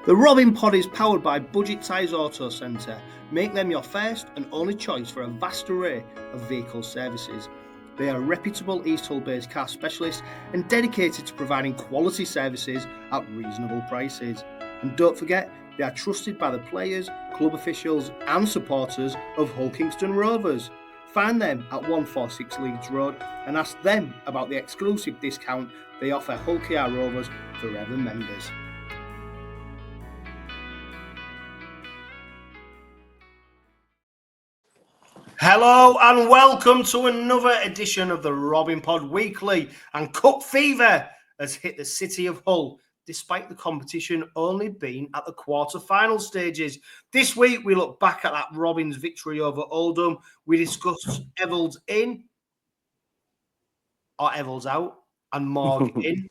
The Robin Pod is powered by Budget Tyres Autocentre. Make them your first and only choice for a vast array of vehicle services. They are reputable East Hull-based car specialists and dedicated to providing quality services at reasonable prices. And don't forget, they are trusted by the players, club officials and supporters of Hull Kingston Rovers. Find them at 146 Leeds Road and ask them about the exclusive discount they offer Hull KR Rovers Forever members. Hello and welcome to another edition of the Robin Pod Weekly. And cup fever has hit the city of Hull, despite the competition only being at the quarter-final stages. This week, we look back at that Robins victory over Oldham. We discuss Evalds in, or Evalds out, and Morgue in.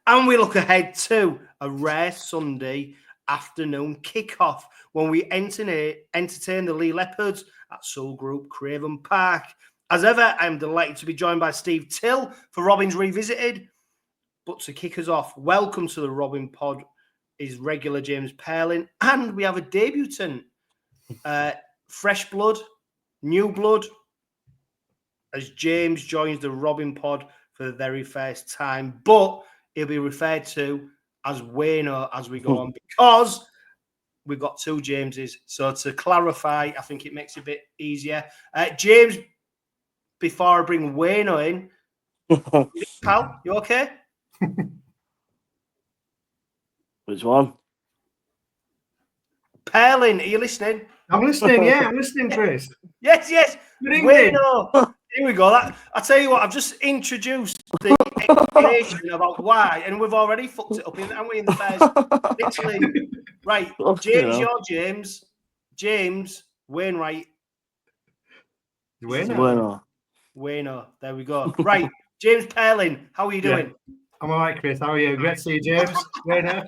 And we look ahead to a rare Sunday afternoon kickoff when we entertain the Leigh Leopards at Soul Group Craven Park. As ever, I'm delighted to be joined by Steve Till for Robins Revisited. But to kick us off, welcome to the Robin Pod is regular James Purling, and we have a debutant, fresh blood, new blood, as James joins the Robin Pod for the very first time. But he'll be referred to as Waino as we go on because we've got two Jameses. So to clarify, I think it makes it a bit easier. James, before I bring Waino in, pal, you okay? Which one? Purling, are you listening? I'm listening, yeah, I'm listening, Chris. Yes. Waino. Here we go. I tell you what, I've just introduced the explanation about why, and we've already fucked it up, haven't we, in the first? Literally. Right, James, you're James. James Wainright. Waino. There we go. Right, James Purling, how are you doing? Yeah. I'm all right, Chris. How are you? Great to see you, James. Waino.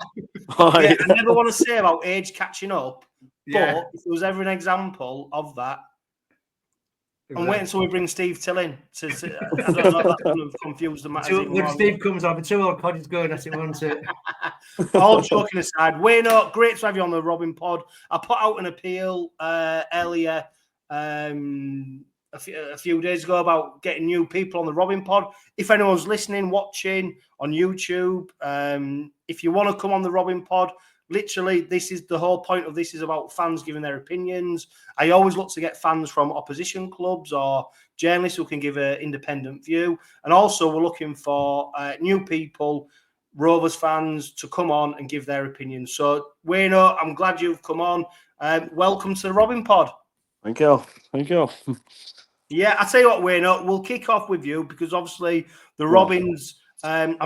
Yeah, I never want to say about age catching up, but if there was ever an example of that, I'm waiting until we bring Steve Till in. I don't know if that would have confused the matter. When Steve comes on, the 2 old pod is going as it wants it. All joking aside, Waino, great to have you on the Robin Pod. I put out an appeal earlier a few days ago about getting new people on the Robin Pod. If anyone's listening, watching on YouTube, if you want to come on the Robin Pod, literally, this is the whole point of this is about fans giving their opinions. I always look to get fans from opposition clubs or journalists who can give an independent view. And also, we're looking for new people, Rovers fans, to come on and give their opinions. So, Waino, I'm glad you've come on. Welcome to the Robin Pod. Thank you. Yeah, I tell you what, Waino, we'll kick off with you because obviously the Robins, I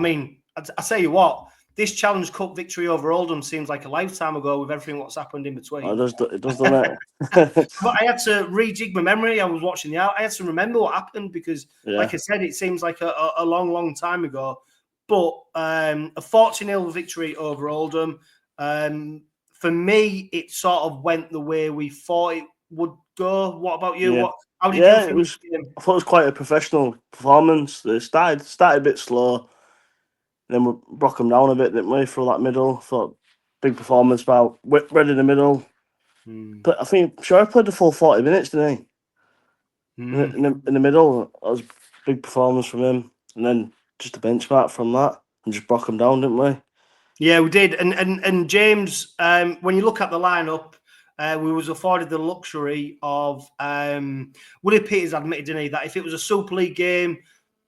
tell you what, this Challenge Cup victory over Oldham seems like a lifetime ago with everything what's happened in between. It does, doesn't it? But I had to rejig my memory. I was watching the out. I had to remember what happened because, like I said, it seems like a long time ago. But a 40-0 victory over Oldham, for me, it sort of went the way we thought it would go. What about you? Yeah. How did you think? I thought it was quite a professional performance. It started a bit slow. Then we broke them down a bit, didn't we, through that middle? Thought big performance by Whitbread in the middle. But I think Shire played the full 40 minutes, didn't he? In the middle, that was a big performance from him. And then just a benchmark from that and just broke them down, didn't we? Yeah, we did. And James, when you look at the lineup, we was afforded the luxury of Willie Peters admitted, didn't he, that if it was a Super League game,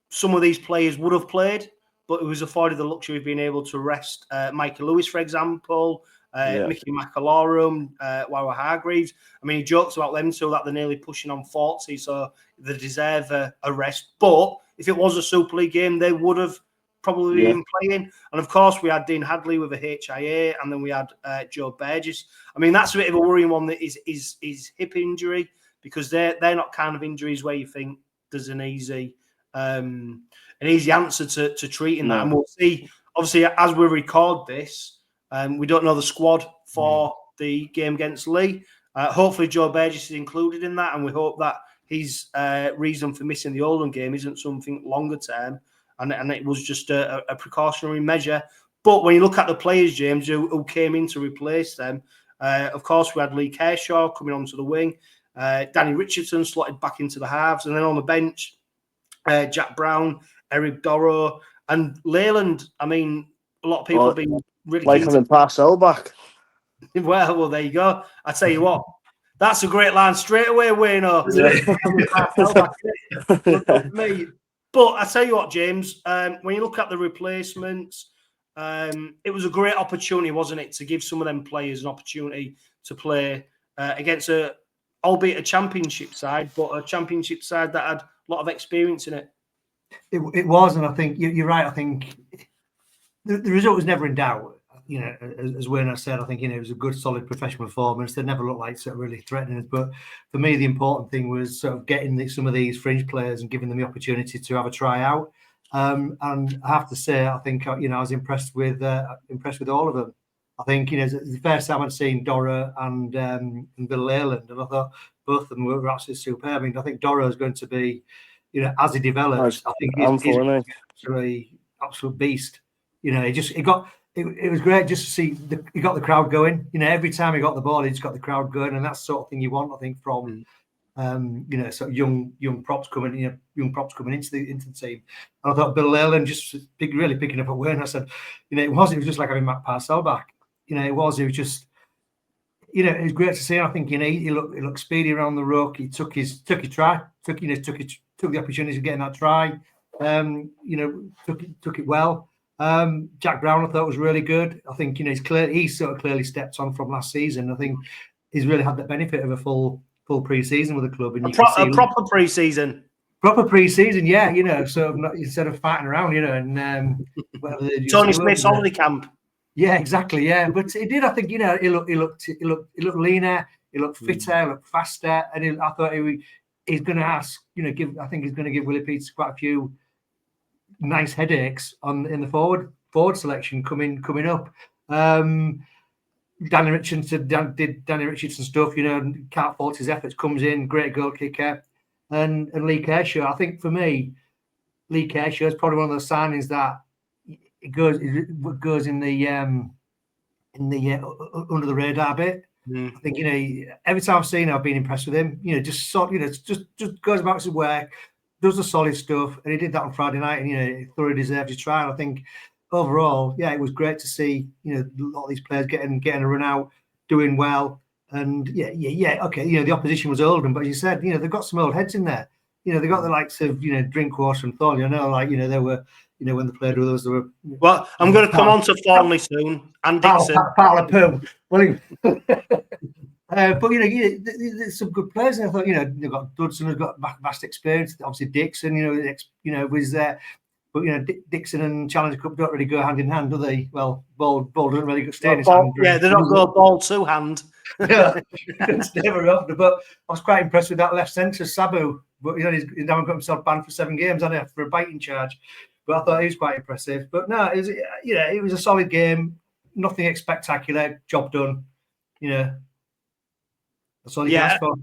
some of these players would have played. But it was afforded the luxury of being able to rest Michael Lewis, for example, Mickey McAlorum, Warren Hargreaves. I mean, he jokes about them too, that they're nearly pushing on 40, so they deserve a rest. But if it was a Super League game, they would have probably been playing. And of course, we had Dean Hadley with a HIA, and then we had Joe Burgess. I mean, that's a bit of a worrying one that is hip injury, because they're not kind of injuries where you think there's an easy answer to treating that. And we'll see, obviously, as we record this, we don't know the squad for the game against Leigh. Hopefully Joe Burgess is included in that, and we hope that his reason for missing the Oldham game isn't something longer term, and it was just a precautionary measure. But when you look at the players, James, who came in to replace them, of course, we had Leigh Kershaw coming onto the wing, Danny Richardson slotted back into the halves, and then on the bench, Jack Brown, Eric Dorrough, and Leyland. I mean, a lot of people have been really like keen having Parcell back. Well, there you go. I tell you what, that's a great line straight away, Waino. Me. But I tell you what, James, when you look at the replacements, it was a great opportunity, wasn't it, to give some of them players an opportunity to play against albeit a championship side, but a championship side that had a lot of experience in it. It was, and I think you're right. I think the result was never in doubt. You know, as Waino said, I think, you know, it was a good, solid professional performance. They never looked like sort of really threatening us. But for me, the important thing was sort of getting some of these fringe players and giving them the opportunity to have a tryout. And I have to say, I think, you know, I was impressed with all of them. I think, you know, it's the first time I'd seen Dorrough and Bill Leyland, and I thought both of them were absolutely superb. I mean, I think Dorrough is going to be, you know, as he develops, I think he's an absolute beast. You know, it was great just to see he got the crowd going. You know, every time he got the ball, he just got the crowd going, and that's the sort of thing you want, I think, from you know, sort of young props coming into the team. And I thought Bill Leyland just really picking up a win. I said, you know, it was just like having Matt Parcell back. You know, it was just, you know, it was great to see. I think, you know, he looked speedy around the ruck. He took the opportunity of getting that try. You know, took it well. Jack Brown, I thought, was really good. I think, you know, he's sort of clearly stepped on from last season. I think he's really had the benefit of a full pre-season with the club. And a proper pre-season. Proper pre-season, yeah. You know, so instead of fighting around, you know, and whatever they do. Tony Smith's holiday camp. Yeah, exactly. Yeah, but it did. I think, you know, he looked leaner, he looked fitter, he looked faster, and I thought he's going to ask, you know, I think he's going to give 𝗲𝗏𝗂𝗧 quite a few nice headaches in the forward selection coming up. Danny Richardson did Danny Richardson stuff, you know, can't fault his efforts. Comes in, great goal kicker, and Leigh Kershaw. I think for me, Leigh Kershaw is probably one of those signings that it goes in the under the radar bit. I think, you know, every time I've seen him, I've been impressed with him. You know, just goes about his work, does the solid stuff, and he did that on Friday night, and, you know, he thoroughly deserved his try. And I think overall, yeah, it was great to see, you know, a lot of these players getting a run out, doing well. And yeah, okay, you know, the opposition was Oldham, but as you said, you know, they've got some old heads in there. You know, they got the likes of, you know, Drinkwater and Thornley. I know, like, you know, they were, you know, when they played with us, they were. Well, I'm going to come on to Thornley soon, and Dixon. Part of Pum. Well, but, you know, there's some good players, and I thought, you know, they've got Dudson, who's got vast experience. Obviously, Dixon, you know, was there. But, you know, Dixon and Challenger Cup don't really go hand in hand, do they? Well, ball doesn't really stay in his hand. Yeah, they don't go ball to hand. Yeah, it's never up. But I was quite impressed with that left centre, Sabu. But, you know, he's now got himself banned for 7 games, hasn't he, for a biting charge. But I thought he was quite impressive. But no, it was, you know, it was a solid game. Nothing spectacular. Job done. You know, that's all you can ask for.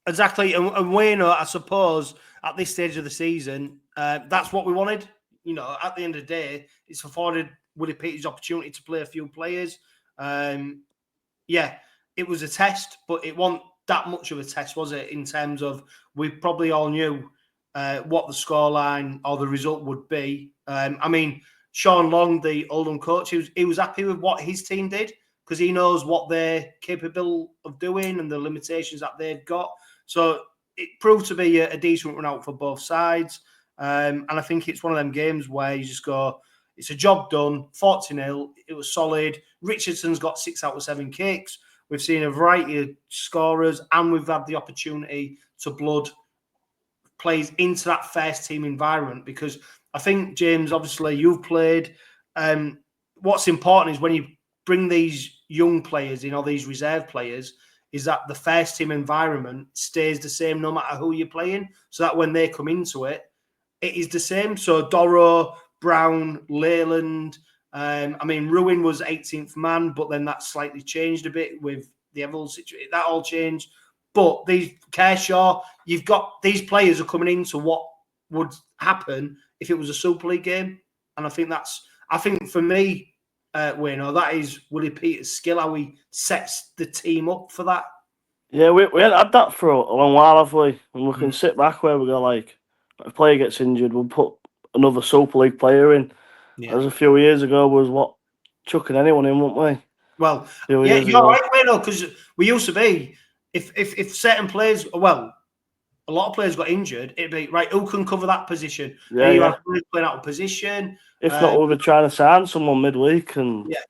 Exactly. And Waino, I suppose, at this stage of the season, that's what we wanted. You know, at the end of the day, it's afforded 𝗲𝗏𝗂𝗧's opportunity to play a few players. Yeah, it was a test, but it wasn't that much of a test, was it? In terms of, we probably all knew what the scoreline or the result would be. I mean, Sean Long, the Oldham coach, he was happy with what his team did, because he knows what they're capable of doing and the limitations that they've got. So it proved to be a decent run out for both sides. And I think it's one of them games where you just go, it's a job done, 40-0, it was solid. Richardson's got 6 out of 7 kicks. We've seen a variety of scorers, and we've had the opportunity to blood plays into that first team environment, because I think, James, obviously you've played. What's important is when you bring these young players in, or these reserve players, is that the first team environment stays the same no matter who you're playing, so that when they come into it, it is the same. So Dorrough, Brown, Leyland, I mean, Ruin was 18th man, but then that slightly changed a bit with the Evalds situation. That all changed. But these Kershaw, you've got these players are coming into what would happen if it was a Super League game. And I think for me, Waino. That is Willie Peters' skill, how he sets the team up for that. Yeah, we haven't had that for a long while, have we? And we can sit back where we go like, if a player gets injured, we'll put another Super League player in. Yeah. As a few years ago was what chucking anyone in, weren't we? Well, yeah, you're right, Waino, because we used to be if certain players, well, a lot of players got injured, it'd be right. Who can cover that position? Yeah, and you have players playing out of position. If not, we were trying to sign someone midweek, and yeah.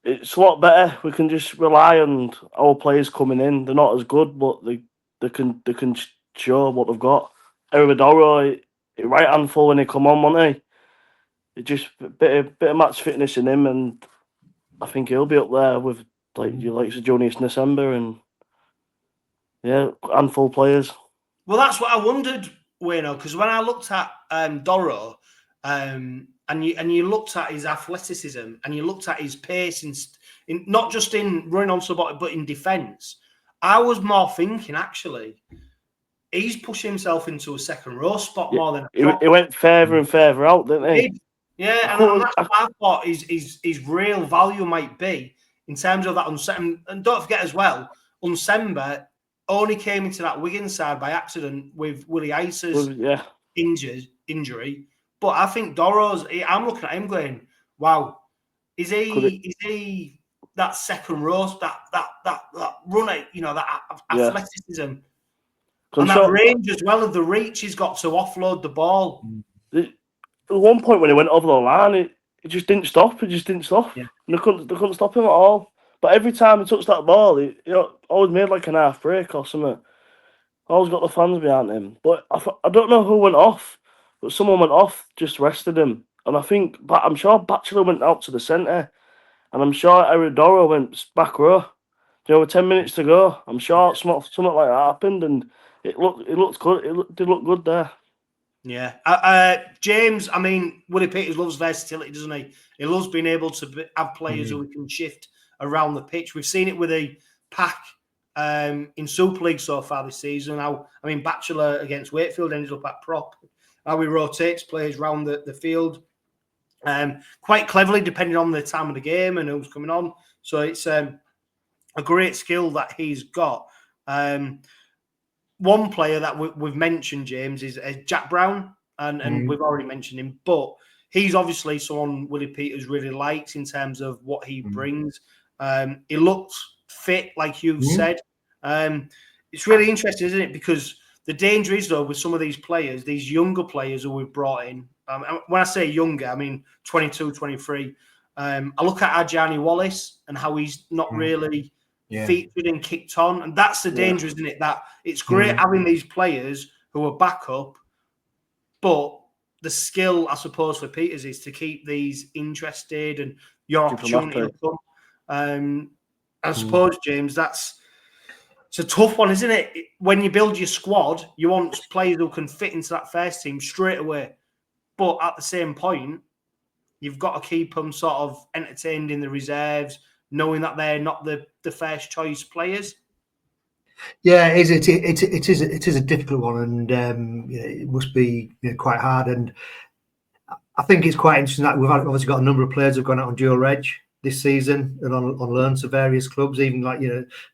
It's a lot better. We can just rely on our players coming in. They're not as good, but they can show what they've got. 𝗬𝗏𝗏𝗀𝗏, right handful when he come on, wasn't he? It just bit of match fitness in him, and I think he'll be up there with like Junius December and handful players. Well, that's what I wondered, Waino, because when I looked at Doro, and you looked at his athleticism and you looked at his pace in not just in running on support but in defence, I was more thinking actually he's pushing himself into a second row spot more than he went further and further out, didn't he? Yeah, and that's what I thought his real value might be in terms of that. And don't forget as well, Unsemba only came into that Wigan side by accident with Willie Ice's injury. But I think Doro's, I'm looking at him going, wow, is he that second row, that runner, that athleticism, and that range as well of the reach he's got to offload the ball. At one point when he went over the line, it just didn't stop. It just didn't stop. Yeah. And they couldn't stop him at all. But every time he touched that ball, he always made like an half break or something. Always got the fans behind him. But I don't know who went off, but someone went off, just rested him. And I'm sure Batchelor went out to the centre, and I'm sure 𝗬𝗏𝗏𝗏 went back row. With 10 minutes to go, I'm sure something like that happened, and it looked good. It did look good there. Yeah. James, I mean, Willie Peters loves versatility, doesn't he? He loves being able to have players who can shift around the pitch. We've seen it with the pack in Super League so far this season. Batchelor against Wakefield ended up at prop. How he rotates players around the field quite cleverly, depending on the time of the game and who's coming on. So it's a great skill that he's got. One player that we've mentioned, James, is Jack Brown, and we've already mentioned him, but he's obviously someone Willie Peters really likes in terms of what he brings. He looks fit, like you've said. It's really interesting, isn't it? Because the danger is, though, with some of these players, these younger players who we've brought in. When I say younger, I mean 22, 23. I look at Ajani Wallace and how he's not really featured and kicked on. And that's the danger, isn't it? That it's great having these players who are backup, but the skill, I suppose, for Peters is to keep these interested and your opportunity will come. I suppose, James, it's a tough one, isn't it? When you build your squad, you want players who can fit into that first team straight away. But at the same point, you've got to keep them sort of entertained in the reserves, knowing that they're not the first choice players. Yeah, it is a difficult one, and it must be quite hard. And I think it's quite interesting that we've obviously got a number of players who've gone out on dual reg this season and on loan to various clubs. Even like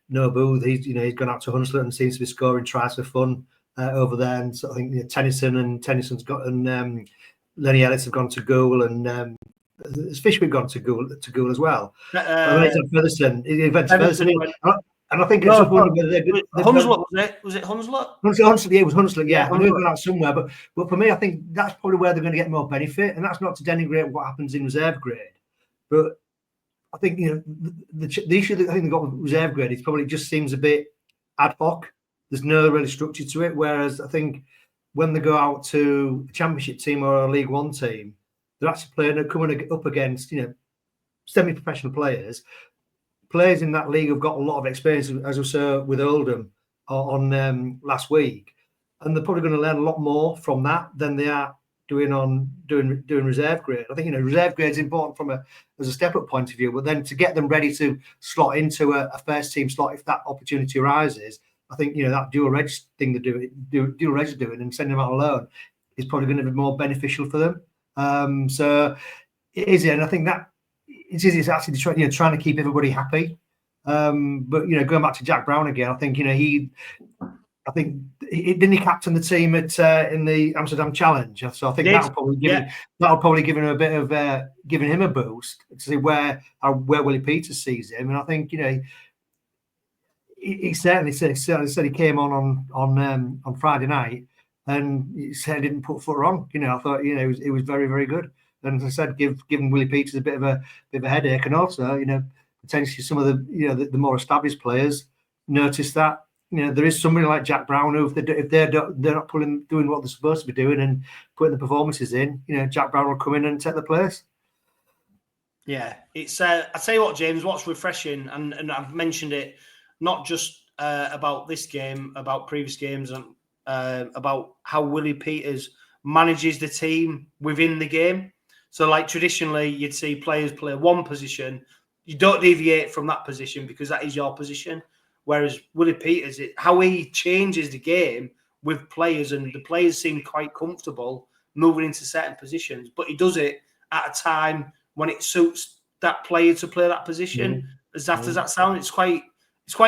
Noah Booth, he's gone out to Hunslet and seems to be scoring tries for fun over there. And so I think Tennyson's got and Lenny Ellis have gone to goal, and Fishwick gone to goal as well. Featherstone, and I think it's whether Hunslet, was it Hunslet? Hunslet, yeah, it was Hunslet, yeah. I knew it went out somewhere, but for me, I think that's probably where they're going to get more benefit, and that's not to denigrate what happens in reserve grade, but I think the issue that I think they've got with reserve grade is probably just seems a bit ad hoc. There's no really structure to it. Whereas I think when they go out to a championship team or a League One team, they're actually coming up against semi-professional players. Players in that league have got a lot of experience, as we saw with Oldham on last week, and they're probably going to learn a lot more from that than they are doing reserve grade. I think reserve grade is important as a step up point of view, but then to get them ready to slot into a first team slot if that opportunity arises, I think that dual reg thing dual reg are doing and sending them out alone is probably going to be more beneficial for them. So It is, and I think that it's actually trying to keep everybody happy. But going back to Jack Brown again, I think didn't he captain the team at in the Amsterdam Challenge? So I think that'll probably give him a bit of giving him a boost to see where Willie Peters sees him, and I think he certainly said he came on Friday night and he said he didn't put foot wrong. I thought it was very, very good, and as I said, giving Willie Peters a bit of a headache, and also potentially some of the more established players noticed that there is somebody like Jack Brown who if they're not doing what they're supposed to be doing and putting the performances in, Jack Brown will come in and take the place. Yeah, it's I tell you what, James, what's refreshing, and I've mentioned it not just about this game, about previous games, and about how Willie Peters manages the team within the game. So, like traditionally, you'd see players play one position. You don't deviate from that position because that is your position. Whereas Willie Peters, how he changes the game with players, and the players seem quite comfortable moving into certain positions, but he does it at a time when it suits that player to play that position. As daft as that sounds, it's quite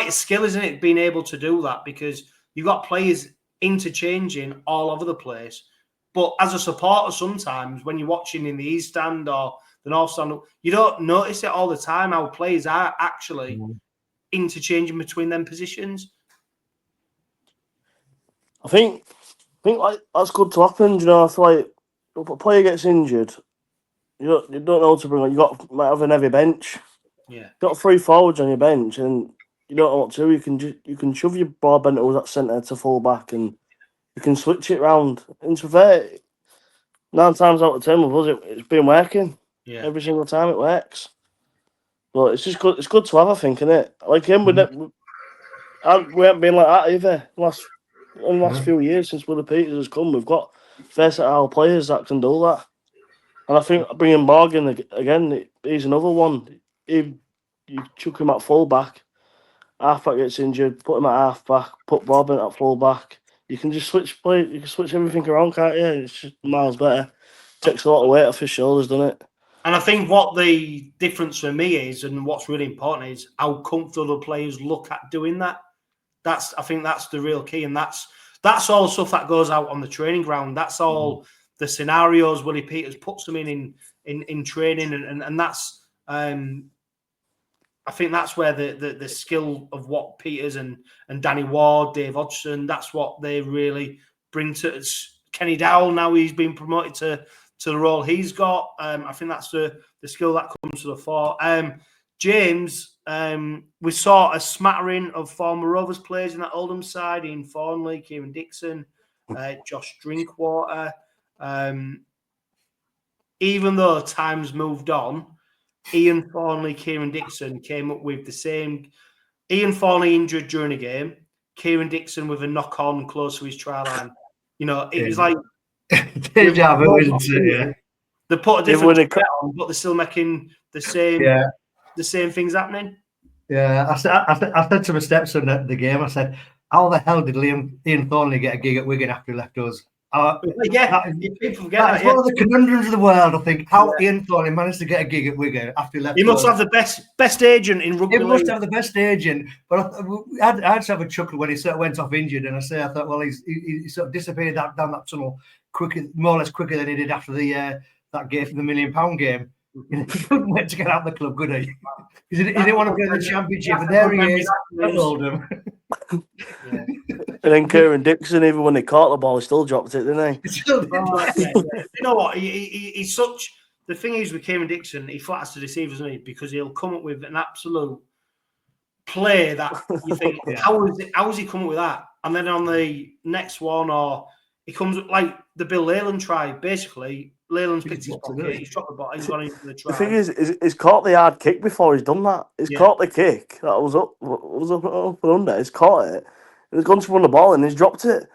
a skill, isn't it, being able to do that, because you've got players interchanging all over the place. But as a supporter, sometimes when you're watching in the East Stand or the North Stand, you don't notice it all the time how players are actually interchanging between them positions. I think like that's good to happen. I feel like if a player gets injured, you don't know what to bring on. Might have an heavy bench. Yeah, you've got 3 forwards on your bench, and you don't know what to do. You can shove your ball bent at centre to full back, and you can switch it round. And to be fair, 9 times out of 10 with us, it's been working. Yeah, every single time it works. But it's just good. It's good to have, I think, isn't it? Like him, we haven't been like that either. In the last few years since Willie Peters has come, we've got versatile players that can do that. And I think bringing Morgue in again, he's another one. You chuck him at full back, half back gets injured, put him at half back, put Bob in at full back. You can just switch play. You can switch everything around, can't you? It's just miles better. Takes a lot of weight off his shoulders, doesn't it? And I think what the difference for me is, and what's really important, is how comfortable players look at doing that. I think that's the real key, and that's all stuff that goes out on the training ground. That's all the scenarios Willie Peters puts them in training, and that's I think that's where the skill of what Peters and Danny Ward, Dave Hodgson, that's what they really bring to Kenny Dowell. Now he's been promoted to the role he's got. I think that's the skill that comes to the fore. James, we saw a smattering of former Rovers players in that Oldham side: Ian Thornley, Kieran Dixon, Josh Drinkwater. Even though times moved on, Ian Thornley, Kieran Dixon came up with the same. Ian Thornley injured during a game, Kieran Dixon with a knock on close to his try line. It was like they put a different on, but they're still making the same things happening. Yeah, I said to my stepson at the game, I said, how the hell did Ian Thornley get a gig at Wigan after he left us? People forget that's one of the conundrums of the world. I think how Ian Thornley managed to get a gig at Wigan after he left. He must have the best agent in rugby. He must have the best agent. But I had to have a chuckle when he sort of went off injured, and I thought, well, he sort of disappeared down that tunnel more or less quicker than he did after that game, the £1 million game. He couldn't wait to get out of the club, could he? He didn't want to play in the Championship, and there he is at Oldham. And then Kieran Dixon, even when he caught the ball, he still dropped it, didn't he? You know what? He's such. The thing is with Kieran Dixon, he flatters to deceive, doesn't he? Because he'll come up with an absolute play that you think, how is he coming up with that? And then on the next one, or he comes up like the Bill Leyland try. Basically, Leyland's picked his pocket, he's dropped the ball, he's gone into the try. The thing is, he's caught the hard kick before he's done that. He's caught the kick that was up and under. He's caught it. He's gone to run the ball and he's dropped it.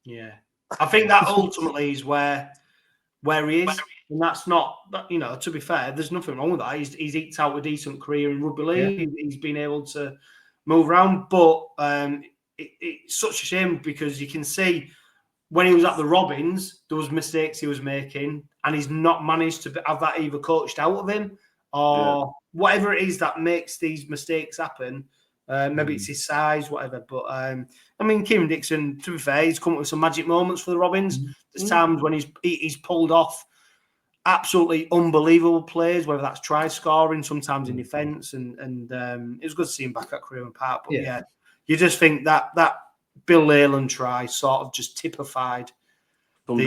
Yeah, I think that ultimately is where he is, and that's not. To be fair, there's nothing wrong with that. He's eked out a decent career in rugby league. Yeah. He's been able to move around, but it's such a shame because you can see when he was at the Robins, there was mistakes he was making, and he's not managed to have that either coached out of him or whatever it is that makes these mistakes happen. Maybe it's his size, whatever. But I mean, Kieran Dixon, to be fair, he's come up with some magic moments for the Robins. There's times when he's pulled off absolutely unbelievable plays, whether that's try scoring, sometimes in defence, and it was good to see him back at Craven Park. But yeah, you just think that Bill Leyland try sort of just typified what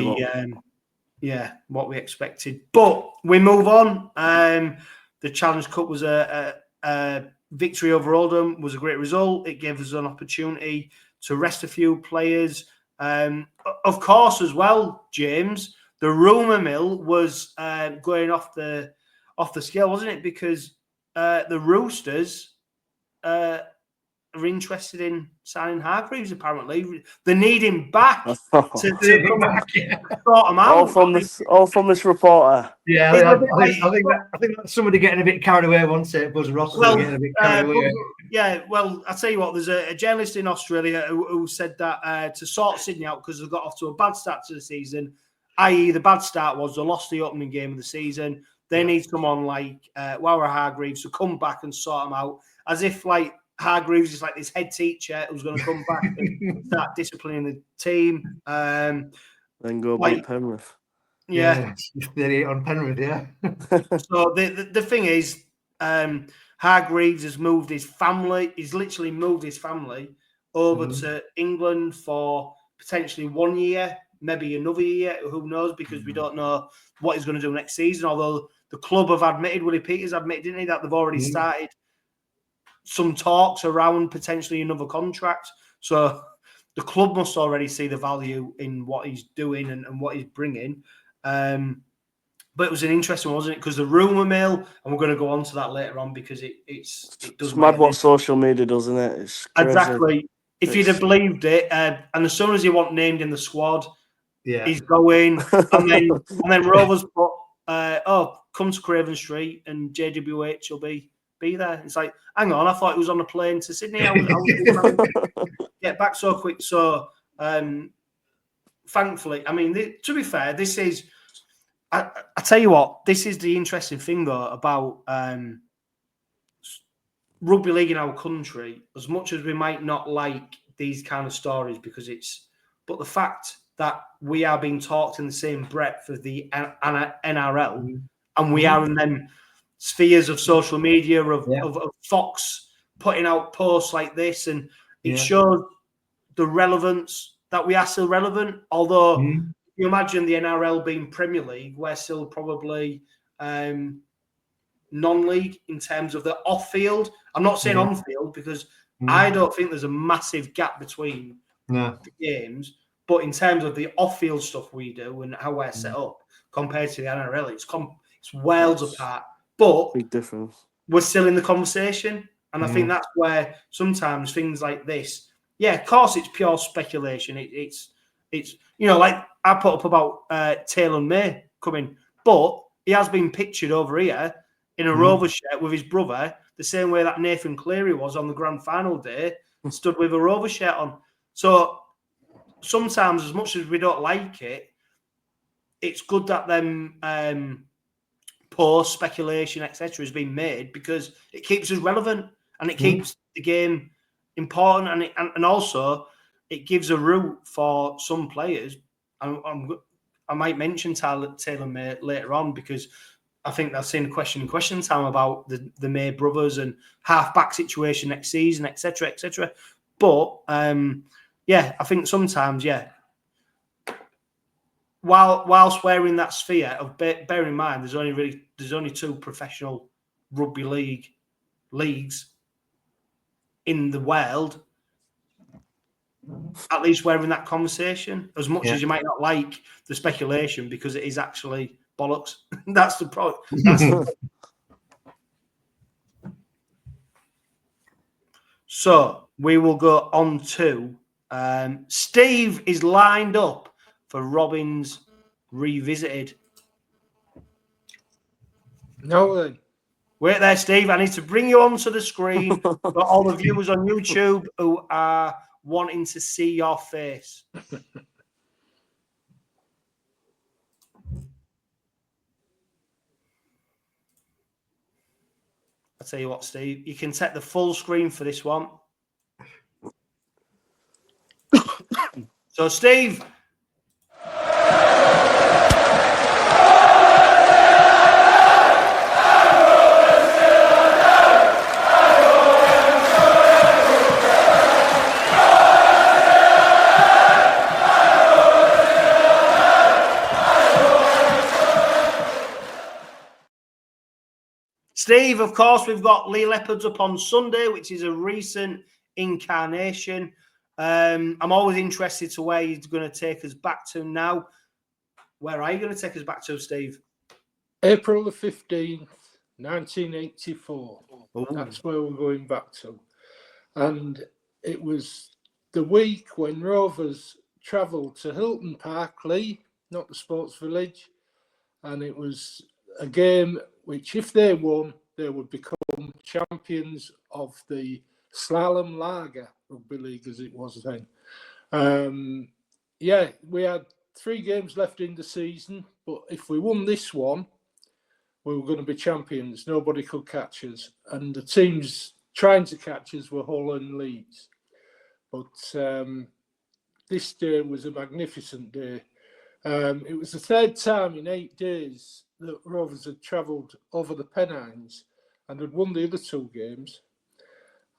we expected. But we move on. The Challenge Cup was a victory over Oldham, was a great result. It gave us an opportunity to rest a few players. Of course, as well, James, the rumour mill was going off the scale, wasn't it? Because the Roosters are interested in signing Hargreaves. Apparently, they need him back to come back, sort him out. All from this reporter. Yeah, I think that's somebody getting a bit carried away. Once it Buzz Ross getting a bit carried away. Yeah, well, I'll tell you what. There's a journalist in Australia who said that to sort Sydney out because they got off to a bad start to the season. I.e., the bad start was they lost the opening game of the season. They need someone like Wara Hargreaves to come back and sort them out, as if like Hargreaves is like this head teacher who's going to come back and start disciplining the team. Then go beat Penrith. Yeah, on Penrith. Yeah. So the thing is, Hargreaves has moved his family. He's literally moved his family over to England for potentially 1 year, maybe another year. Who knows? Because we don't know what he's going to do next season. Although the club have admitted, Willie Peters admitted, didn't he, that they've already started some talks around potentially another contract. So the club must already see the value in what he's doing and what he's bringing. But it was an interesting one, wasn't it? Because the rumour mill, and we're going to go on to that later on because it does. It's mad what social media does, isn't it? It's crazy. Exactly. If you'd have believed it, and as soon as he wasn't named in the squad, he's going, and then Rovers put, come to Craven Street and JWH will be there. It's like, hang on, I thought he was on a plane to Sydney. I was get back so quick. So, thankfully, I mean, to be fair, this is. I tell you what, this is the interesting thing though about rugby league in our country. As much as we might not like these kind of stories but the fact that we are being talked in the same breadth of the NRL, and we are in them spheres of social media of Fox putting out posts like this, and it shows the relevance that we are still relevant. Although you imagine the NRL being Premier League, we're still probably non-league in terms of the off-field. I'm not saying on-field because I don't think there's a massive gap between the games. But in terms of the off-field stuff we do and how we're set up compared to the NRL, it's worlds apart. But big difference. We're still in the conversation. And I think that's where sometimes things like this, of course, it's pure speculation. It's like I put up about Taylor May coming, but he has been pictured over here in a Rovers shirt with his brother, the same way that Nathan Cleary was on the grand final day, stood with a Rovers shirt on. So sometimes, as much as we don't like it, it's good that them post speculation, etc., has been made because it keeps us relevant and it keeps the game important, and also it gives a route for some players. I might mention Taylor May later on because I think I've seen a question time about the May brothers and half-back situation next season, etc., etc. But I think sometimes, whilst we're in that sphere of bear in mind, there's only two professional rugby leagues in the world. At least we're in that conversation. As much as you might not like the speculation, because it is actually bollocks. That's the problem. So we will go on to Steve is lined up for Robins Revisited. No way. Wait there, Steve. I need to bring you onto the screen for all the viewers on YouTube who are wanting to see your face. I'll tell you what, Steve, you can take the full screen for this one. So, Steve. Steve, of course, we've got Leigh Leopards up on Sunday, which is a recent incarnation. I'm always interested to where he's going to take us back to now. Where are you going to take us back to, Steve? April the 15th, 1984. Ooh. That's where we're going back to. And it was the week when Rovers travelled to Hilton Park, Leigh, not the Sports Village. And it was a game which, if they won, they would become champions of the Slalom Lager Rugby League, as it was then. Yeah, we had 3 games left in the season, but if we won this one, we were going to be champions. Nobody could catch us. And the teams trying to catch us were Hull and Leeds. But this day was a magnificent day. It was the 3rd time in 8 days that Rovers had travelled over the Pennines and had won the other 2 games.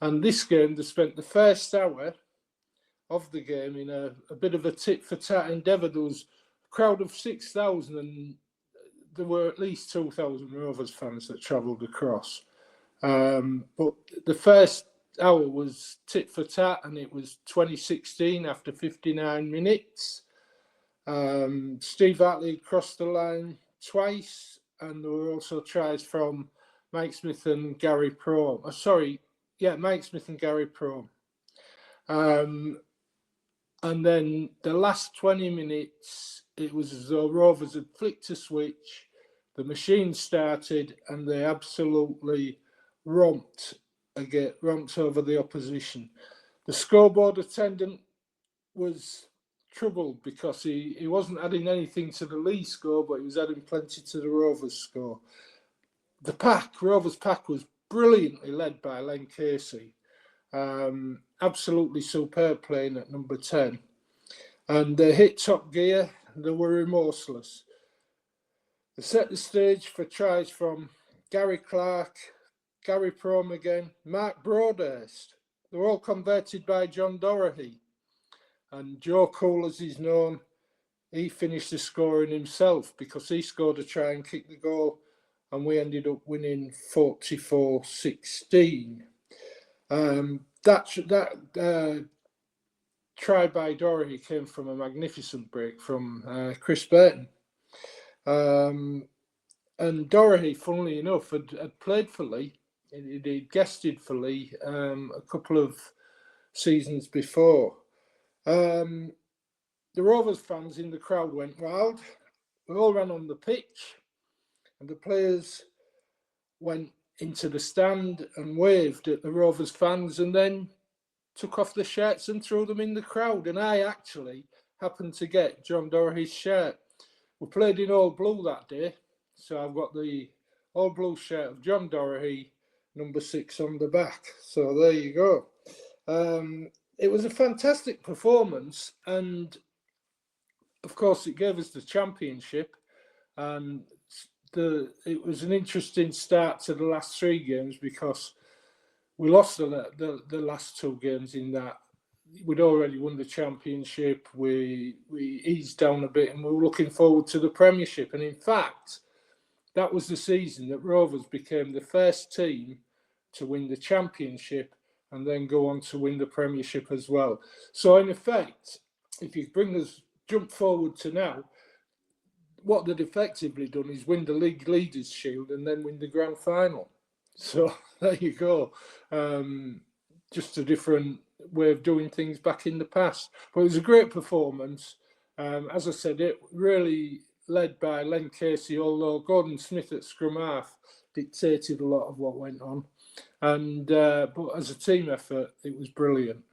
And this game, they spent the first hour of the game in a bit of a tit-for-tat endeavour. There was a crowd of 6,000 and there were at least 2,000 Rovers fans that travelled across. But the first hour was tit-for-tat and it was 2016 after 59 minutes. Steve Hartley crossed the line twice, and there were also tries from Mike Smith and Gary Prome. Mike Smith and Gary Prome. And then the last 20 minutes, it was as though Rovers had flicked a switch, the machine started, and they absolutely romped over the opposition. The scoreboard attendant was troubled because he wasn't adding anything to the Leigh score, but he was adding plenty to the Rovers score. The Rovers pack was brilliantly led by 𝗀𝗂𝗀𝗃𝗁. Absolutely superb playing at number 10. And they hit top gear, they were remorseless. They set the stage for tries from Gary Clark, Gary Prome again, Mark Broadhurst. They were all converted by John Doherty. And Joe Cool, as he's known, he finished the scoring himself because he scored a try and kicked the goal, and we ended up winning 44-16. That try by Doherty came from a magnificent break from Chris Burton. And Doherty, funnily enough, had played for Leigh. He'd guested for Leigh a couple of seasons before. The Rovers fans in the crowd went wild. We all ran on the pitch, and the players went into the stand and waved at the Rovers fans and then took off the shirts and threw them in the crowd. And I actually happened to get John Doherty's shirt. We played in all blue that day, so I've got the all blue shirt of John Doherty, number 6 on the back. So there you go. It was a fantastic performance, and of course it gave us the championship, and it was an interesting start to the last 3 games because we lost the last 2 games in that we'd already won the championship. We eased down a bit and we were looking forward to the Premiership. And in fact, that was the season that Rovers became the first team to win the championship and then go on to win the Premiership as well. So in effect, if you jump forward to now, what they'd effectively done is win the League Leaders' Shield and then win the Grand Final. So there you go. Just a different way of doing things back in the past. But it was a great performance. As I said, it really led by 𝗀𝗂𝗀𝗃𝗁, although Gordon Smith at scrum half dictated a lot of what went on. And but as a team effort, it was brilliant.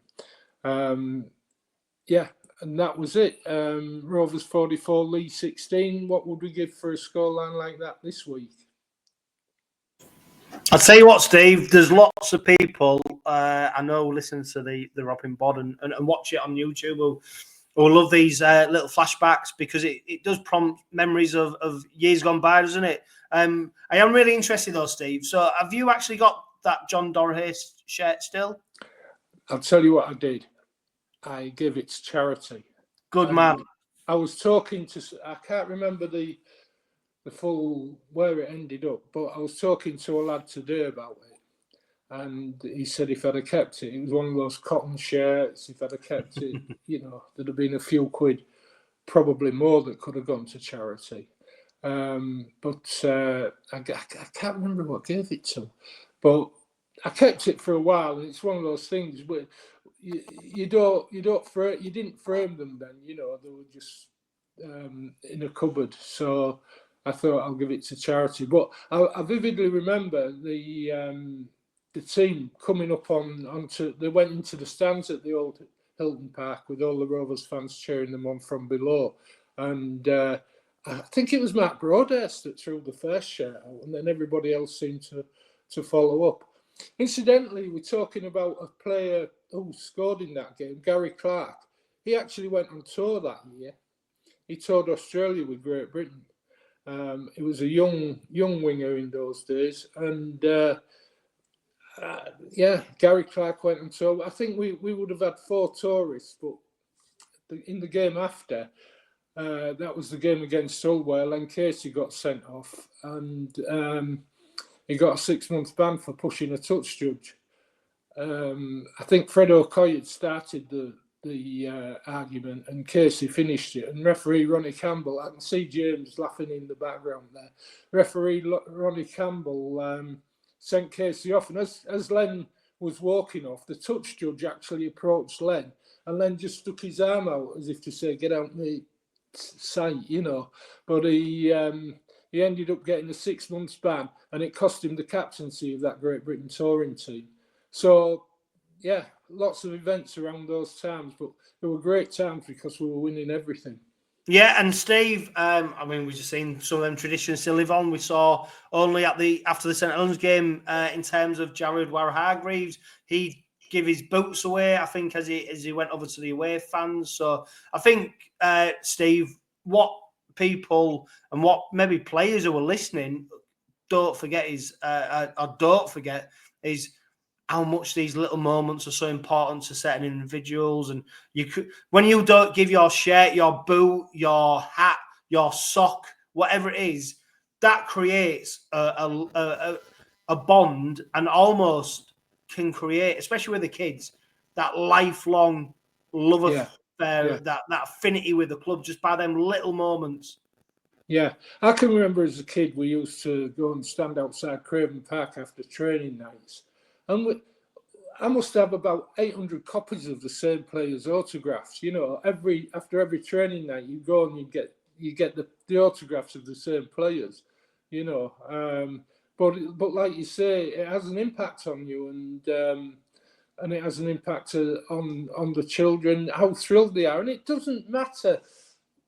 And that was it. Rovers 44, Leigh 16. What would we give for a scoreline like that this week? I'll tell you what, Steve, there's lots of people I know listen to the Robin Bod and watch it on YouTube who love these little flashbacks because it does prompt memories of years gone by, doesn't it? I am really interested though, Steve. So have you actually got that John Dorahy shirt still? I'll tell you what I did. I gave it to charity. Good man. I was talking to, I can't remember the full where it ended up, but I was talking to a lad today about it, and he said if I'd have kept it, it was one of those cotton shirts. If I'd have kept it, you know, there'd have been a few quid, probably more, that could have gone to charity. But I can't remember what I gave it to, but I kept it for a while, and it's one of those things where you didn't frame them then, you know, they were just in a cupboard. So I thought I'll give it to charity. But I vividly remember the team coming up onto. They went into the stands at the old Hilton Park with all the Rovers fans cheering them on from below, and I think it was Mark Broadhurst that threw the first shirt out, and then everybody else seemed to follow up. Incidentally, we're talking about a player who scored in that game, Gary Clark. He actually went on tour that year. He toured Australia with Great Britain. He was a young winger in those days, and Gary Clark went on tour. I think we would have had 4 tourists, but in the game after, that was the game against Hull where Len Casey got sent off, and he got a 6-month ban for pushing a touch judge. I think Fred O'Coy had started the argument, and Casey finished it. And referee Ronnie Campbell, I can see James laughing in the background there. Referee Ronnie Campbell sent Casey off, and as Len was walking off, the touch judge actually approached Len, and Len just stuck his arm out as if to say, "Get out my sight," you know. But he ended up getting a 6-month ban, and it cost him the captaincy of that Great Britain touring team. So, yeah, lots of events around those times, but they were great times because we were winning everything. Yeah, and Steve, I mean, we've just seen some of them traditions still live on. We saw only after the St Helens game, in terms of Jared Warner-Hargreaves, he gave his boots away, I think, as he went over to the away fans. So I think, Steve, what people and what maybe players who are listening don't forget is how much these little moments are so important to certain individuals. And when you don't give your shirt, your boot, your hat, your sock, whatever it is, that creates a bond, and almost can create, especially with the kids, that lifelong love affair, that affinity with the club just by them little moments. Yeah, I can remember as a kid we used to go and stand outside Craven Park after training nights, and I must have about 800 copies of the same players' autographs. You know, after every training night, you go and you get the autographs of the same players. You know, but like you say, it has an impact on you, and it has an impact on the children, how thrilled they are, and it doesn't matter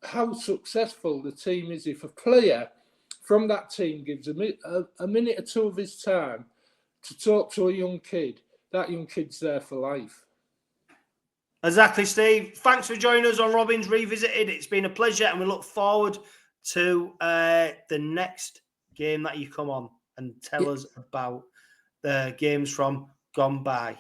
how successful the team is. If a player from that team gives a minute or two of his time to talk to a young kid, that young kid's there for life. Exactly, Steve. Thanks for joining us on Robins Revisited. It's been a pleasure, and we look forward to the next game that you come on and tell us about the games from gone by.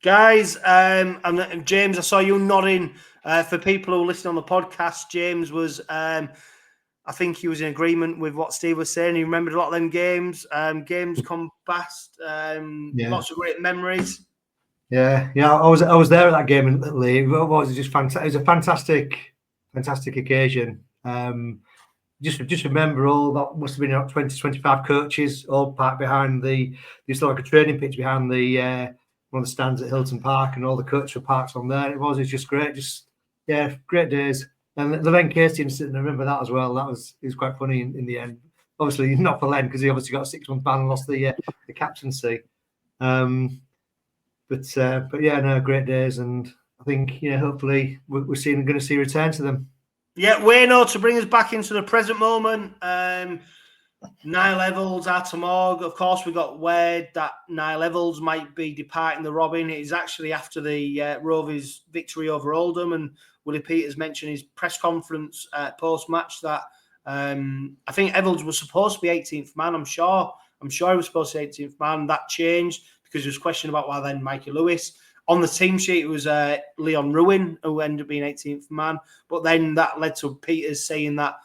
Guys, and James, I saw you nodding. For people who listen on the podcast, James was, I think he was in agreement with what Steve was saying. He remembered a lot of them games. Games come past. Lots of great memories. Yeah. I was there at that game in Leigh. It was just fantastic. It was a fantastic occasion. Just remember all that must have been 20, 25 coaches all parked behind the. There's like a training pitch behind the one of the stands at Hilton Park and all the coach were parked on there. It's just great. Great days. And the Len Casey incident, I remember that as well. It was quite funny in the end. Obviously not for Len because he obviously got a 6-month ban and lost the captaincy. But yeah, no, great days, and I think hopefully we're going to see a return to them. Yeah, Waino to bring us back into the present moment. Niall Evalds, 𝗬𝗲𝗏. Of course, we got word that Niall Evalds might be departing the Robin. It is actually after the Rovers' victory over Oldham, and Willie Peters mentioned his press conference post-match that I think Evalds was supposed to be 18th man. I'm sure he was supposed to be 18th man. That changed because there was a question about why then Mikey Lewis. On the team sheet, it was Leon Ruin who ended up being 18th man. But then that led to Peters saying that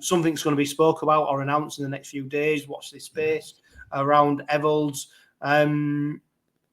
something's going to be spoke about or announced in the next few days. Watch this space around Evalds.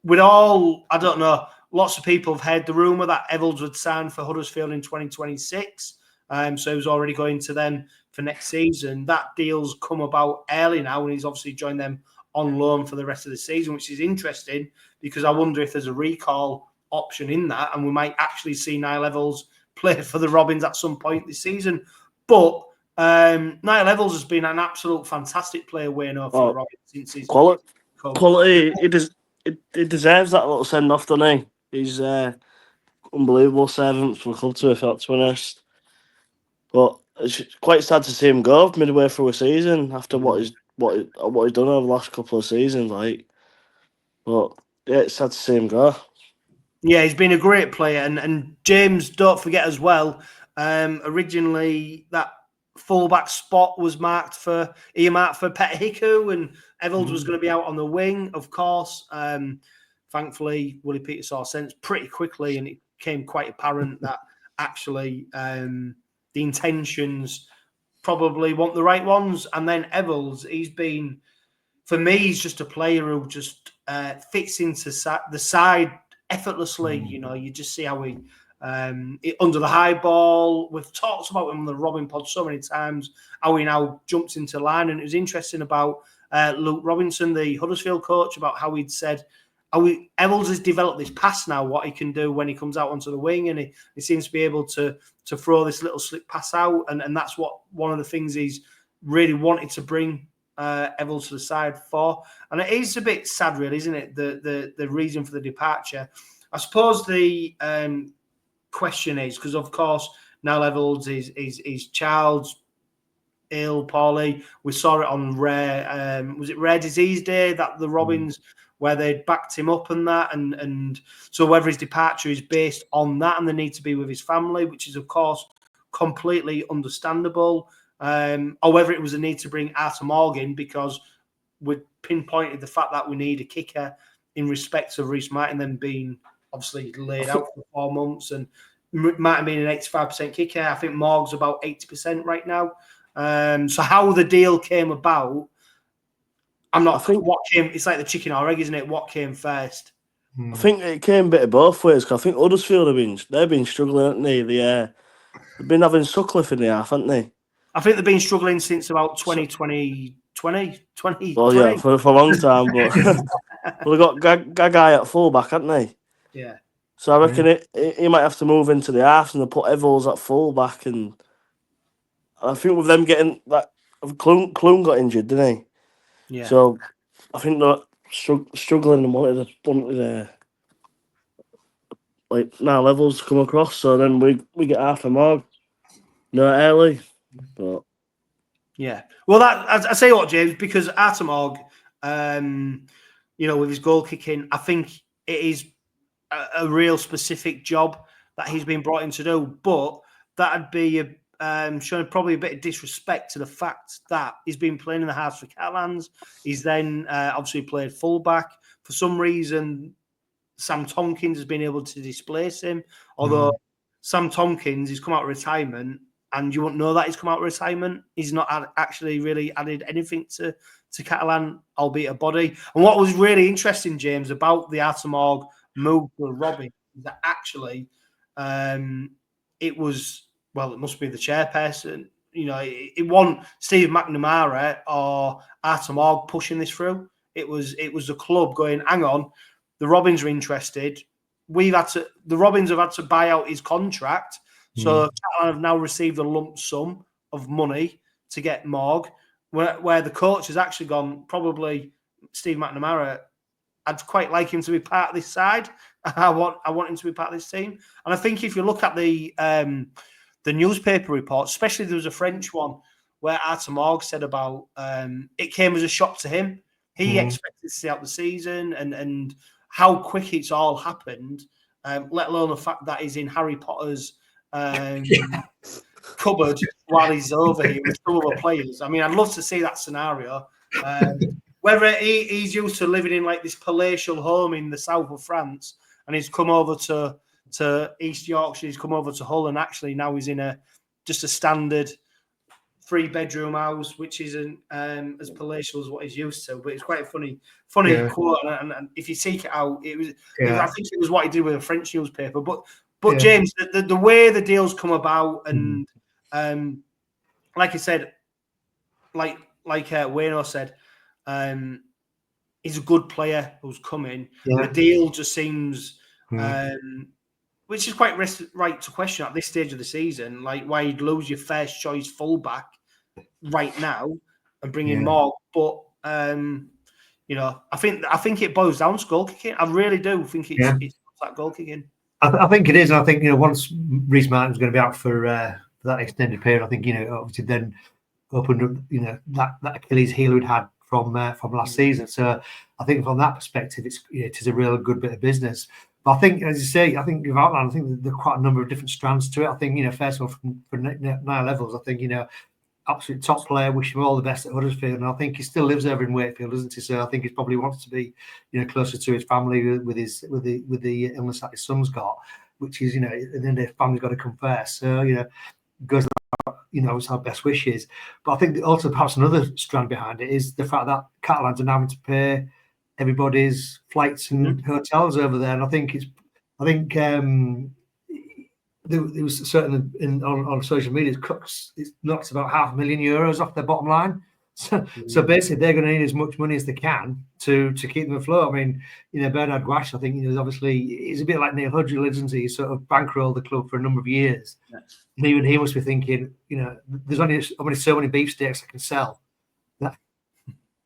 With all, I don't know, lots of people have heard the rumour that Evalds would sign for Huddersfield in 2026. So he was already going to them for next season. That deal's come about early now, and he's obviously joined them on loan for the rest of the season, which is interesting because I wonder if there's a recall option in that, and we might actually see Niall Evalds play for the Robins at some point this season. But Niall Evalds has been an absolute fantastic player, Waino, for the Robins since his quality. He deserves that little send off, doesn't he? He's unbelievable servant for the club, to be honest. But it's quite sad to see him go midway through a season after what he's done over the last couple of seasons. But yeah, it's sad to see him go. Yeah, he's been a great player, and James, don't forget as well. Originally, that fullback spot was earmarked for 𝗕𝗂𝗏𝗏𝗀𝗏, and Evalds was going to be out on the wing, of course. Thankfully, Willie Peters saw sense pretty quickly, and it became quite apparent that actually the intentions probably weren't the right ones. And then Evalds, for me, he's just a player who just fits into the side effortlessly. You just see how he under the high ball. We've talked about him on the Robin pod so many times, how he now jumps into line. And it was interesting about Luke Robinson, the Huddersfield coach, about how he'd said Evalds has developed this pass now, what he can do when he comes out onto the wing, and he seems to be able to throw this little slip pass out, and that's what one of the things he's really wanted to bring Evalds to the side for. And it is a bit sad, really, isn't it? The reason for the departure. I suppose the question is because, of course, Niall Evalds is child's ill, poorly. We saw it on was it Rare Disease Day that the Robins where they backed him up and that, and so whether his departure is based on that and the need to be with his family, which is of course completely understandable, or whether it was a need to bring 𝗬𝗏𝗏𝗏 in because we pinpointed the fact that we need a kicker in respect of Reece Martin then being obviously laid out for 4 months, and Martin being an 85% kicker. I think Morgue's about 80% right now. So how the deal came about, it's like the chicken or egg, isn't it? What came first? I think it came a bit of both ways. Cause I think Huddersfield they've been struggling, haven't they? They've been having Sutcliffe in the half, haven't they? I think they've been struggling since about 2020. Well, yeah, for a long time. But well, they got Gagai at fullback, haven't they? Yeah. So I reckon he might have to move into the half, and they put Evalds at fullback, and I think with them getting that, Clune got injured, didn't he? Yeah. So I think they're struggling and wanted like now levels to come across. So then we get 𝗬𝗏𝗏𝗏 early, but yeah. Well, I say what, James, because 𝗬𝗏𝗏𝗏𝗏, with his goal kicking, I think it is a real specific job that he's been brought in to do, but that'd be showing probably a bit of disrespect to the fact that he's been playing in the house for Catalans. He's then obviously played fullback. For some reason, Sam Tompkins has been able to displace him, although Sam Tompkins has come out of retirement, and you won't know that he's come out of retirement. He's not actually really added anything to Catalan, albeit a body. And what was really interesting, James, about the 𝗬𝗏𝗏𝗏𝗏 move for Robin is that actually it must be the chairperson. It wasn't Steve McNamara or 𝗬𝗏𝗏𝗏𝗏𝗏 pushing this through. It was the club going, hang on, the Robins are interested. The Robins have had to buy out his contract. So Catalan have now received a lump sum of money to get Morgue, where the coach has actually gone, probably Steve McNamara, I'd quite like him to be part of this side. I want him to be part of this team. And I think if you look at the newspaper reports, especially there was a French one where 𝗂𝗏 said about it came as a shock to him. He expected to see out the season and how quick it's all happened, let alone the fact that he's in Harry Potter's cupboard while he's over here with two other players. I mean, I'd love to see that scenario. Whether he's used to living in like this palatial home in the south of France and he's come over to East Yorkshire, he's come over to Hull, and actually now he's in just a standard 3-bedroom house, which isn't as palatial as what he's used to. But it's quite a funny quote, and if you seek it out, I think it was what he did with a French newspaper. But James, the way the deals come about, and like I said, like Waino said, he's a good player who's coming. The deal just seems, which is quite right to question at this stage of the season, like why you'd lose your first choice fullback right now and bring in Morgue. But I think it boils down to goal kicking. I really do think it's that goal kicking. I think it is. I think once Reece Martin's going to be out for that extended period, I think obviously then opened up that Achilles heel we'd had from last season. So I think from that perspective, it is a real good bit of business. But I think, as you say, I think you've outlined, I think there are quite a number of different strands to it. I think, first of all, for Niall Evalds, I think, absolute top player, wish him all the best at Huddersfield. And I think he still lives over in Wakefield, doesn't he? So I think he probably wants to be, closer to his family with the illness that his son's got, which is, and then the family's got to come first. So, goes it's our best wishes. But I think also perhaps another strand behind it is the fact that Catalans are now having to pay everybody's flights and hotels over there. And I think there was certainly on social media, it knocks about €500,000 off their bottom line. So basically, they're going to need as much money as they can to keep them afloat. I mean, Bernard Guash, I think, obviously, he's a bit like Neil Hudgell, isn't he? He sort of bankrolled the club for a number of years. Yes. And even he must be thinking, there's only so many beefsteaks I can sell. I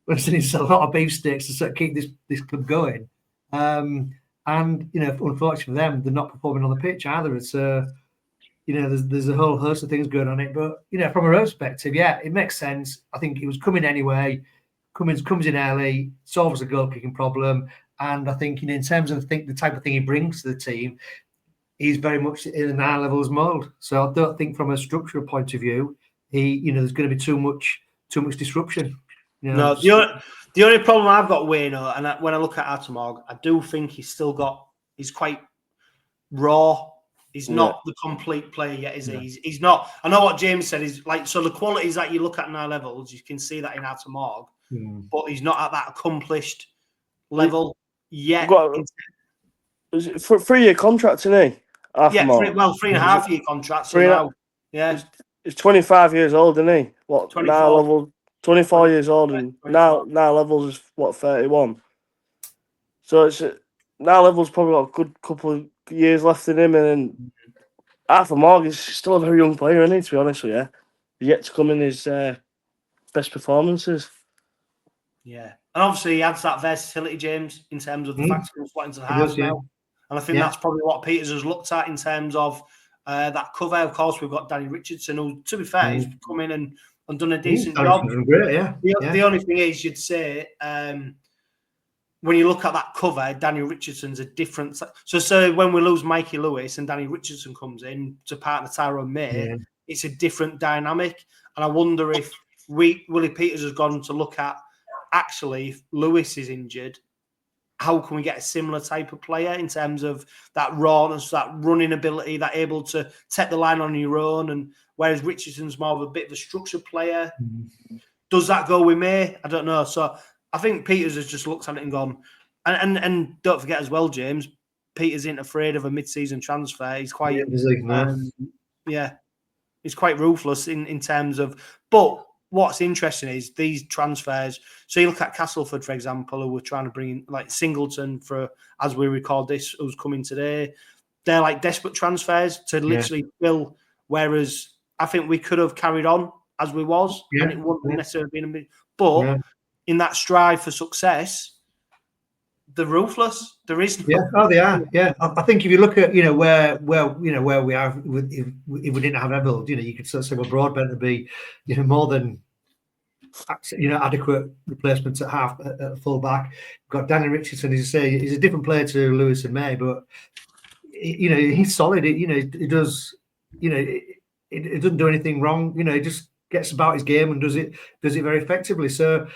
need to sell a lot of beefsteaks to sort of keep this club going. And unfortunately for them, they're not performing on the pitch either. It's there's a whole host of things going on it. But from a perspective, it makes sense. I think he was coming anyway. Comes in early, solves the goal kicking problem, and I think in terms of the type of thing he brings to the team, he's very much in the Niall Evalds mould. So I don't think from a structural point of view, there's going to be too much disruption. No, the only problem I've got, Waino, and when I look at 𝗂𝗏, I do think he's quite raw. He's not the complete player yet, is he? He's not. I know what James said is like, so the qualities that you look at Niall Evalds, you can see that in 𝗂𝗏, but he's not at that accomplished level yet. Is it for a 3-year contract, isn't he? 3.5-year contract. So now, he's 25 years old, isn't he? What? 24. Niall Evalds, 24 years old, and Niall Evalds is what, 31. So it's Niall Evalds probably got a good couple of years left in him, and then 𝗂𝗏 is still a very young player, isn't he? To be honest with you, he's yet to come in his best performances. Yeah, and obviously he adds that versatility, James, in terms of the fact he's got into the half now, and I think that's probably what Peters has looked at in terms of that cover. Of course, we've got Danny Richardson, who, to be fair, he's come in and done a decent job. Great, The only thing is, you'd say when you look at that cover, Danny Richardson's a different. So when we lose Mikey Lewis and Danny Richardson comes in to partner Tyrone May, it's a different dynamic. And I wonder if Willie Peters has gone to look at, actually, if Lewis is injured, how can we get a similar type of player in terms of that rawness, that running ability, that able to take the line on your own, and whereas Richardson's more of a bit of a structured player. Does that go with May? I don't know. So I think Peters has just looked at it and gone, and don't forget as well, James, Peters isn't afraid of a mid-season transfer. He's quite, he's quite ruthless in terms of. But what's interesting is these transfers. So you look at Castleford, for example, who were trying to bring in, like Singleton for, as we record this, who's coming today. They're like desperate transfers to literally fill. Whereas I think we could have carried on as we was, and it wouldn't necessarily been a bit. But in that strive for success, they're ruthless. There is they are. Yeah, I think if you look at where we are, if we didn't have Evalds, you could sort of say well, Broadbent would be more than adequate replacements at full back. We've got Danny Richardson, as you say, he's a different player to Lewis and May, but he's solid. He does. It doesn't do anything wrong. He just gets about his game and does it very effectively. So.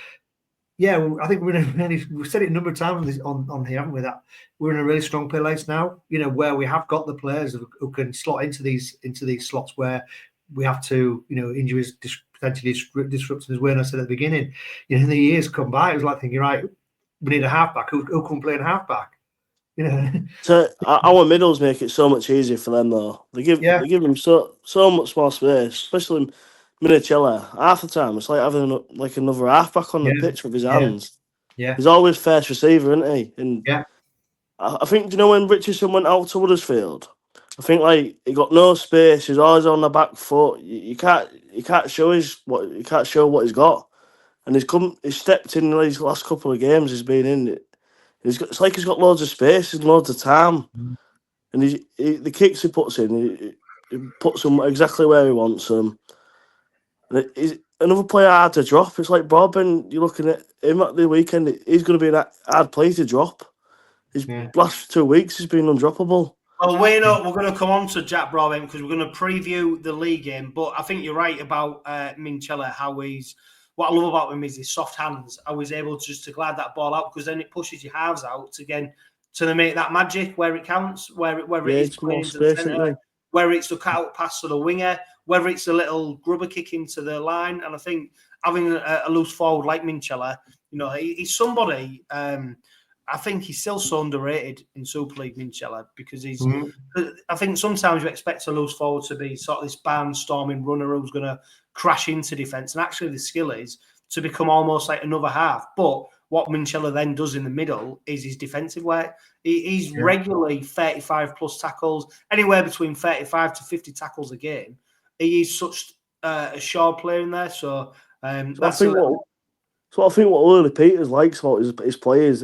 Yeah, I think we've said it a number of times on here, haven't we? That we're in a really strong place now. Where we have got the players who can slot into these slots where we have to, injuries potentially disrupting, as Waino said at the beginning. In the years come by, it was like thinking, right, we need a halfback. Who can play in halfback? So our middles make it so much easier for them, though. They give them so much more space, especially 𝗵𝗂𝗧𝗏. Half the time, it's like having another halfback on the pitch with his hands. Yeah, he's always first receiver, isn't he? And I think, do you know when Richardson went out to Huddersfield? I think he got no space. He's always on the back foot. You can't show what he's got. And he's stepped in these last couple of games. He's been in. It's like he's got loads of space and loads of time. And the kicks he puts in, he puts them exactly where he wants them. And he's another player hard to drop. It's like Broadbent. You're looking at him at the weekend. He's going to be a hard player to drop. His last 2 weeks has been undroppable. Well, we're going to come on to Jack Broadbent because we're going to preview the league game. But I think you're right about 𝗵𝗂𝗧𝗏. How what I love about him is his soft hands. How he's able to glide that ball out because then it pushes your halves out to make that magic where it counts, where it is playing into the centre, where it's the cut-out pass to the winger, whether it's a little grubber kick into the line. And I think having a loose forward like 𝗵𝗂𝗧𝗏, he's somebody. I think he's still so underrated in Super League, 𝗵𝗂𝗧𝗏, because he's. I think sometimes you expect a loose forward to be sort of this barnstorming runner who's going to crash into defence, and actually the skill is to become almost like another half. But what 𝗵𝗂𝗧𝗏 then does in the middle is his defensive work. He's regularly 35 plus tackles, anywhere between 35 to 50 tackles a game. He is such a sharp player in there. So that's I think what 𝗀𝗧𝗏 likes about his players.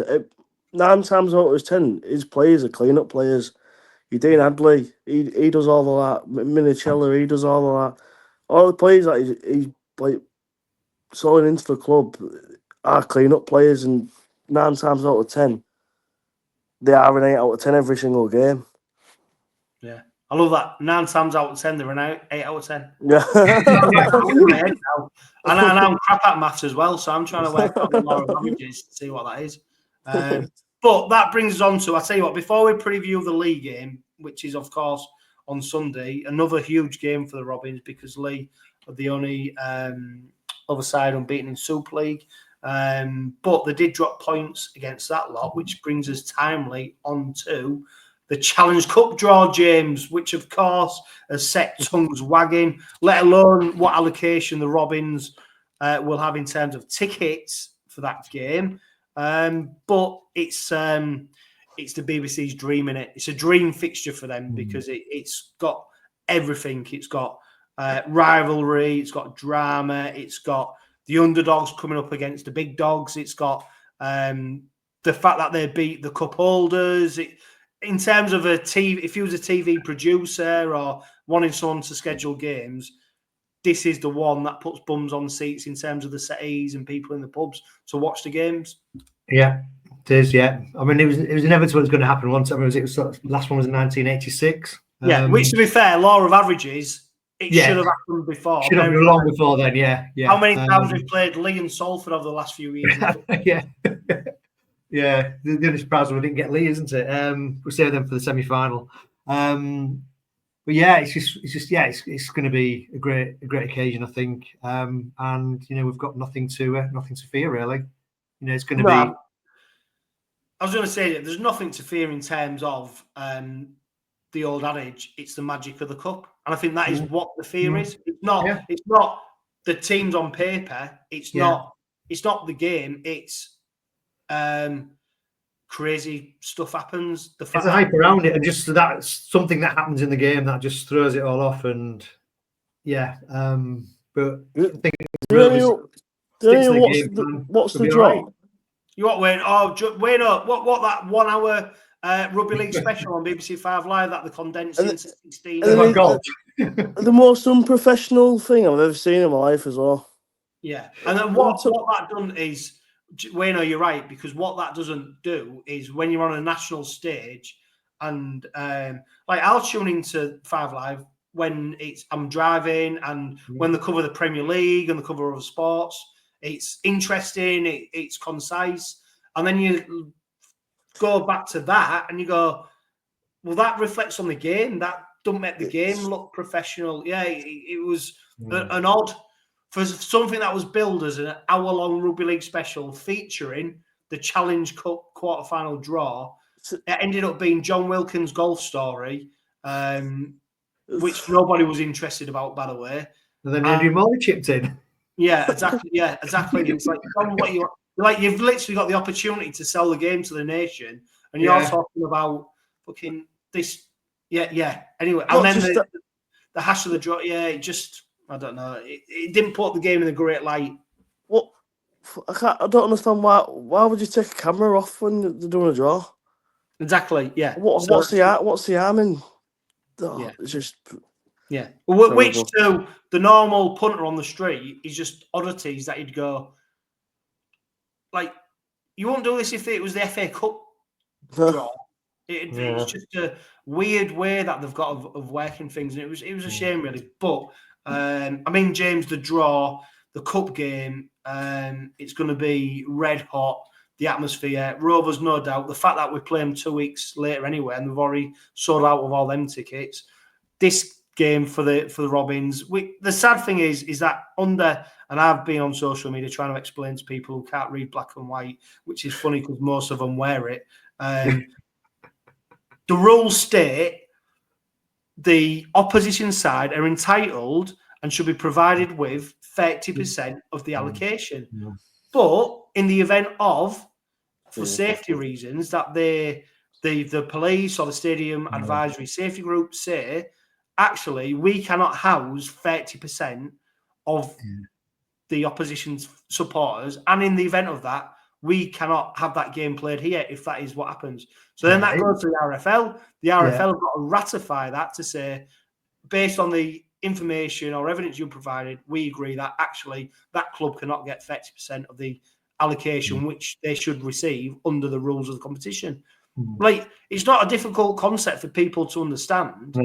9 times out of 10, his players are clean-up players. Dean Hadley, he does all of that. 𝗵𝗂𝗧𝗏, he does all of that. All the players that he's like selling into the club are clean-up players, and 9 times out of 10, they are an 8 out of 10 every single game. Yeah, I love that. 9 times out of 10, they're an 8 out of 10. Yeah. And I'm crap at maths as well, so I'm trying to work out the law of averages to see what that is. But that brings us on to, I tell you what, before we preview the Leigh game, which is, of course, on Sunday, another huge game for the Robins because Leigh are the only other side unbeaten in Super League. But they did drop points against that lot, which brings us timely on to the Challenge Cup draw, James, which, of course, has set tongues wagging, let alone what allocation the Robins will have in terms of tickets for that game. But it's the BBC's dream, in it. It's a dream fixture for them because it's got everything. It's got rivalry, it's got drama, it's got the underdogs coming up against the big dogs. It's got the fact that they beat the cup holders. In terms of if you was a TV producer or wanting someone to schedule games, this is the one that puts bums on seats in terms of the settees and people in the pubs to watch the games. Yeah, it is. Yeah, I mean, it was inevitable it was going to happen once. I mean, it was last one was in 1986. Yeah, which, to be fair, law of averages, it should have happened before. Should have been long before then. Yeah. How many times we've played Leigh and Salford over the last few years? Yeah. The only surprise we didn't get Leigh, isn't it? We'll save them for the semi-final. But yeah, it's going to be a great occasion, I think. And we've got nothing to fear, really. It's going to be. I was going to say that there's nothing to fear in terms of the old adage. It's the magic of the cup, and I think that is what the fear is. It's not the teams on paper. It's not the game. It's crazy stuff happens. The fact there's a hype around it, and just that's something that happens in the game that just throws it all off. And but I think what's the draw? Right. You what, Wayne? Oh, Waino, what that 1 hour rugby league special on BBC 5 Live that they condensed into 16. The most unprofessional thing I've ever seen in my life as well. Yeah, and then what that done is, Waino, you're right, because what that doesn't do is when you're on a national stage, and like I'll tune into 5 Live when I'm driving, and when they cover the Premier League and they cover other sports, it's interesting, it's concise, and then you go back to that and you go, well, that reflects on the game. That don't make the game look professional. Yeah, it was an odd, for something that was billed as an hour-long rugby league special featuring the Challenge Cup quarter-final draw. It ended up being John Wilkins' golf story, which nobody was interested about, by the way. And then Andrew Morley chipped in. Yeah, exactly. Yeah, exactly. It's like, what you've literally got the opportunity to sell the game to the nation, and you're talking about fucking this. Yeah. Anyway, and then the hash of the draw. Yeah, it just, I don't know. It didn't put the game in a great light. What? I don't understand why. Why would you take a camera off when they're doing a draw? Exactly. Yeah. What's the harm in? Oh, it's just. Yeah. Well, which to the normal punter on the street is just oddities that he'd go, like, you won't do this if it was the FA Cup draw. It's just a weird way that they've got of working things, and it was a shame, really. But I mean, James, the draw, the cup game, it's going to be red hot. The atmosphere, Rovers, no doubt. The fact that we play them 2 weeks later anyway, and we've already sold out of all them tickets. This game for the Robins. The sad thing is that and I've been on social media trying to explain to people who can't read black and white, which is funny because most of them wear it. The rules state the opposition side are entitled and should be provided with 30% of the allocation. But in the event of, for safety reasons, that the police or the stadium advisory safety group say, actually, we cannot house 30% of the opposition's supporters, and in the event of that, we cannot have that game played here if that is what happens. So then that goes to the RFL. The RFL have got to ratify that to say, based on the information or evidence you provided, we agree that actually that club cannot get 30% of the allocation which they should receive under the rules of the competition. Like, it's not a difficult concept for people to understand.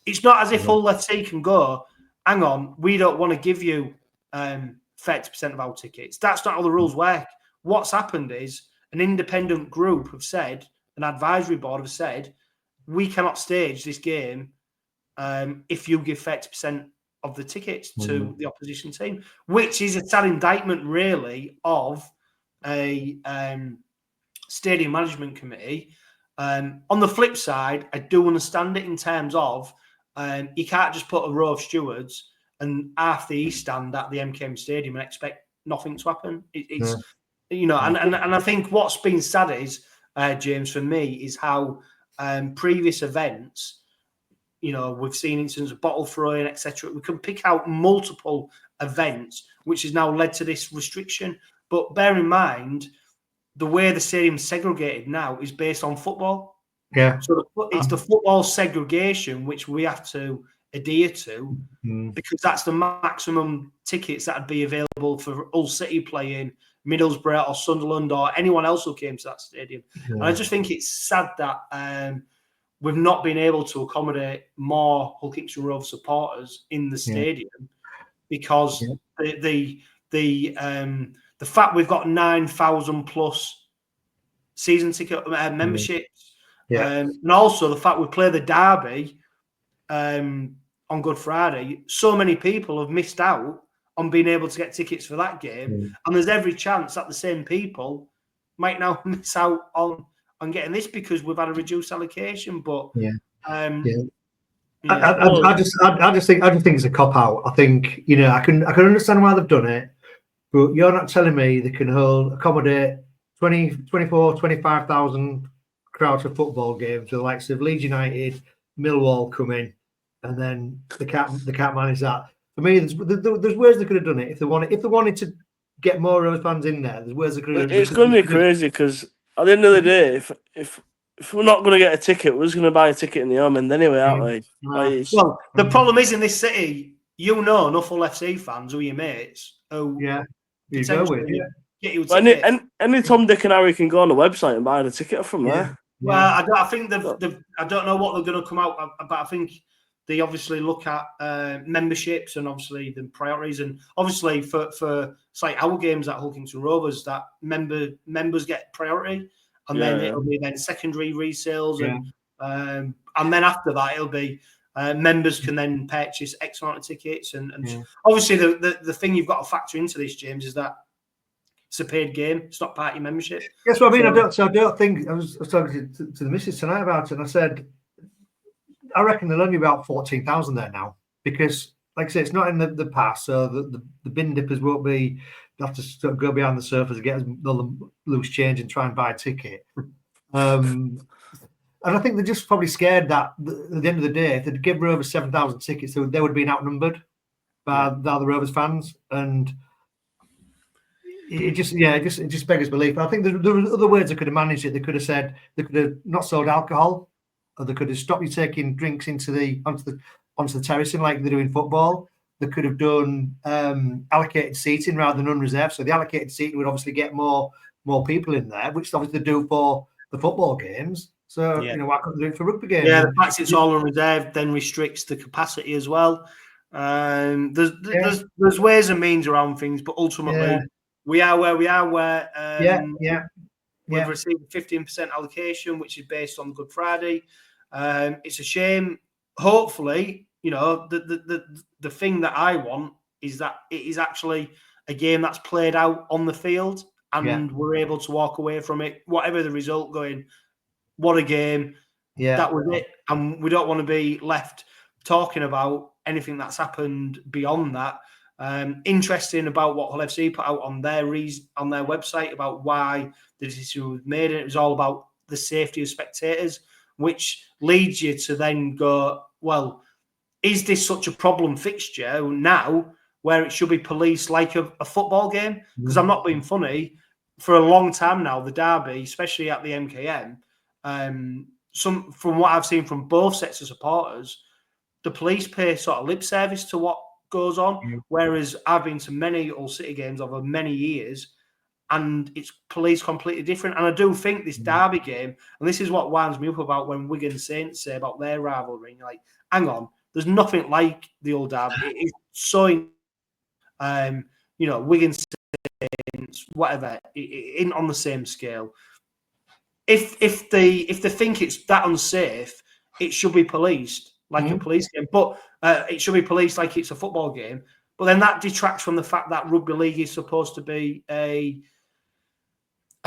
It's not as if Hull FC can go, hang on, we don't want to give you 30% of our tickets. That's not how the rules work. What's happened is an independent group have said, an advisory board have said, we cannot stage this game if you give 30% of the tickets to the opposition team, which is a sad indictment, really, of a stadium management committee. On the flip side, I do understand it in terms of you can't just put a row of stewards and half the East stand at the MKM Stadium and expect nothing to happen. It's you know, and I think what's been sad is, James, for me, is how previous events, you know, we've seen instances of bottle throwing, etc. We can pick out multiple events, which has now led to this restriction. But bear in mind, the way the stadium's segregated now is based on football. Yeah. So it's the football segregation which we have to adhere to because that's the maximum tickets that would be available for Hull City playing, Middlesbrough or Sunderland or anyone else who came to that stadium. And I just think it's sad that we've not been able to accommodate more Hull Kingston Rovers supporters in the stadium because the fact we've got 9,000 plus season ticket memberships, and also the fact we play the derby on Good Friday, so many people have missed out on being able to get tickets for that game, and there's every chance that the same people might now miss out on getting this because we've had a reduced allocation. But Yeah. I just think it's a cop out. I think, you know, I can understand why they've done it, but you're not telling me they can accommodate 25,000 crowds for football games with the likes of Leeds United, Millwall come in, and then they can't manage that. For me, there's ways they could have done it if they wanted to get more Rose fans in there. There's ways they could have. It's going to be crazy because at the end of the day, if we're not going to get a ticket, we're just going to buy a ticket in the home end anyway, aren't we? Well, the problem is in this city, you know, enough Hull FC fans or your mates. You go with, get you a ticket. Any Tom, Dick, and Harry can go on the website and buy the ticket from there. Well, I think I don't know what they're going to come out, but I think they obviously look at memberships and obviously the priorities, and obviously for it's like our games at Hulkington Rovers that members get priority, and then it'll be then secondary resales, and then after that it'll be members can then purchase X amount of tickets, and obviously the thing you've got to factor into this, James, is that it's a paid game. It's not party membership. That's what I mean. I don't think I was talking to the missus tonight about it, and I said, I reckon there'll only be about 14,000 there now, because, like I say, it's not in the past, so the bin dippers won't be. They'll have to sort of go behind the surface and get the loose change and try and buy a ticket. And I think they're just probably scared that at the end of the day, if they'd give Rovers 7,000 tickets, they would have been outnumbered by the Rovers fans, and it just beggars belief. I think there were other ways they could have managed it. They could have said they could have not sold alcohol, or they could have stopped you taking drinks onto the terracing like they do in football. They could have done allocated seating rather than unreserved. So the allocated seating would obviously get more people in there, which obviously they do for the football games. So you know, why couldn't they do it for rugby games? Yeah, the fact it's all unreserved then restricts the capacity as well. There's ways and means around things, but ultimately we are where we are. We've received 15% allocation, which is based on Good Friday. It's a shame. Hopefully, you know, the thing that I want is that it is actually a game that's played out on the field, and we're able to walk away from it, whatever the result, going, what a game. That was it. And we don't want to be left talking about anything that's happened beyond that. Interesting about what Hull FC put out on their website about why the decision was made, and it was all about the safety of spectators, which leads you to then go, well, is this such a problem fixture now where it should be policed like a football game? Because I'm not being funny. For a long time now, the derby, especially at the MKM, from what I've seen from both sets of supporters, the police pay sort of lip service to what goes on, whereas I've been to many Hull City games over many years, and it's policed completely different. And I do think this derby game, and this is what winds me up about when Wigan Saints say about their rivalry, you're like, hang on, there's nothing like the old derby. It is so, you know, Wigan Saints, whatever, it isn't on the same scale. If they think it's that unsafe, it should be policed like a police game, but it should be policed like it's a football game. But then that detracts from the fact that rugby league is supposed to be a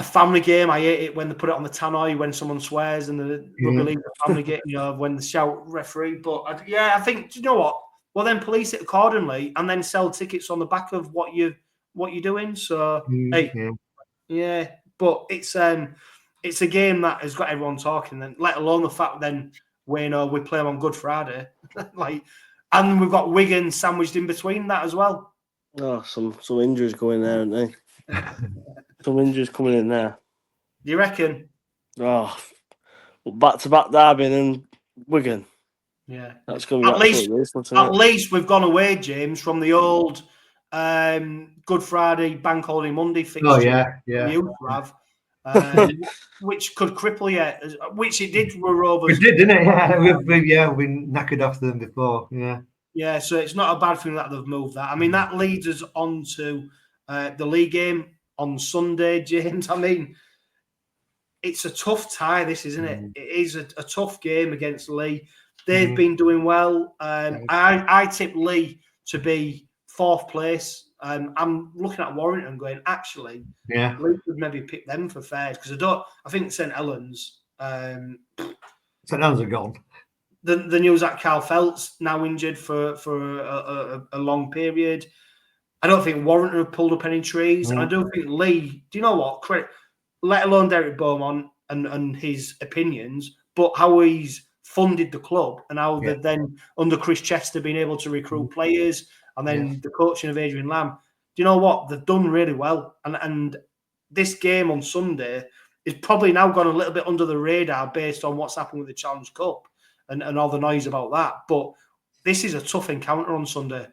family game. I hate it when they put it on the tannoy when someone swears, and the rugby league is a family game, you know, when they shout referee. But I think, you know what? Well, then police it accordingly, and then sell tickets on the back of what you're doing. So but it's a game that has got everyone talking. Then, let alone the fact then Waino, we play them on Good Friday, and we've got Wigan sandwiched in between that as well. Oh, some injuries going there, aren't they? Some injuries coming in there. Do you reckon? Oh, back-to-back derby and then Wigan. Yeah, that's going to be at least we've gone away, James, from the old Good Friday, Bank Holiday Monday fixture. We used to have. Which could cripple you, which it did with Rovers. We did, didn't it? Yeah, we knackered off them before. Yeah, so it's not a bad thing that they've moved that. I mean, that leads us on to the league game on Sunday, James. I mean, it's a tough tie, this, isn't it? It is a tough game against Leigh. They've been doing well. I tipped Leigh to be 4th place. I'm looking at Warrington going, actually, Leigh could maybe pick them for fares, because I think St Helens. St Helens are gone. the news that 𝗂𝗲𝗏𝗀𝗃's now injured for a long period. I don't think Warrington have pulled up any trees. And I don't think Leigh, do you know what? Credit, let alone Derek Beaumont and his opinions, but how he's funded the club and how they've then, under Chris Chester, been able to recruit players, and then the coaching of Adrian Lamb. Do you know what? They've done really well. And this game on Sunday is probably now gone a little bit under the radar based on what's happened with the Challenge Cup and all the noise about that. But this is a tough encounter on Sunday.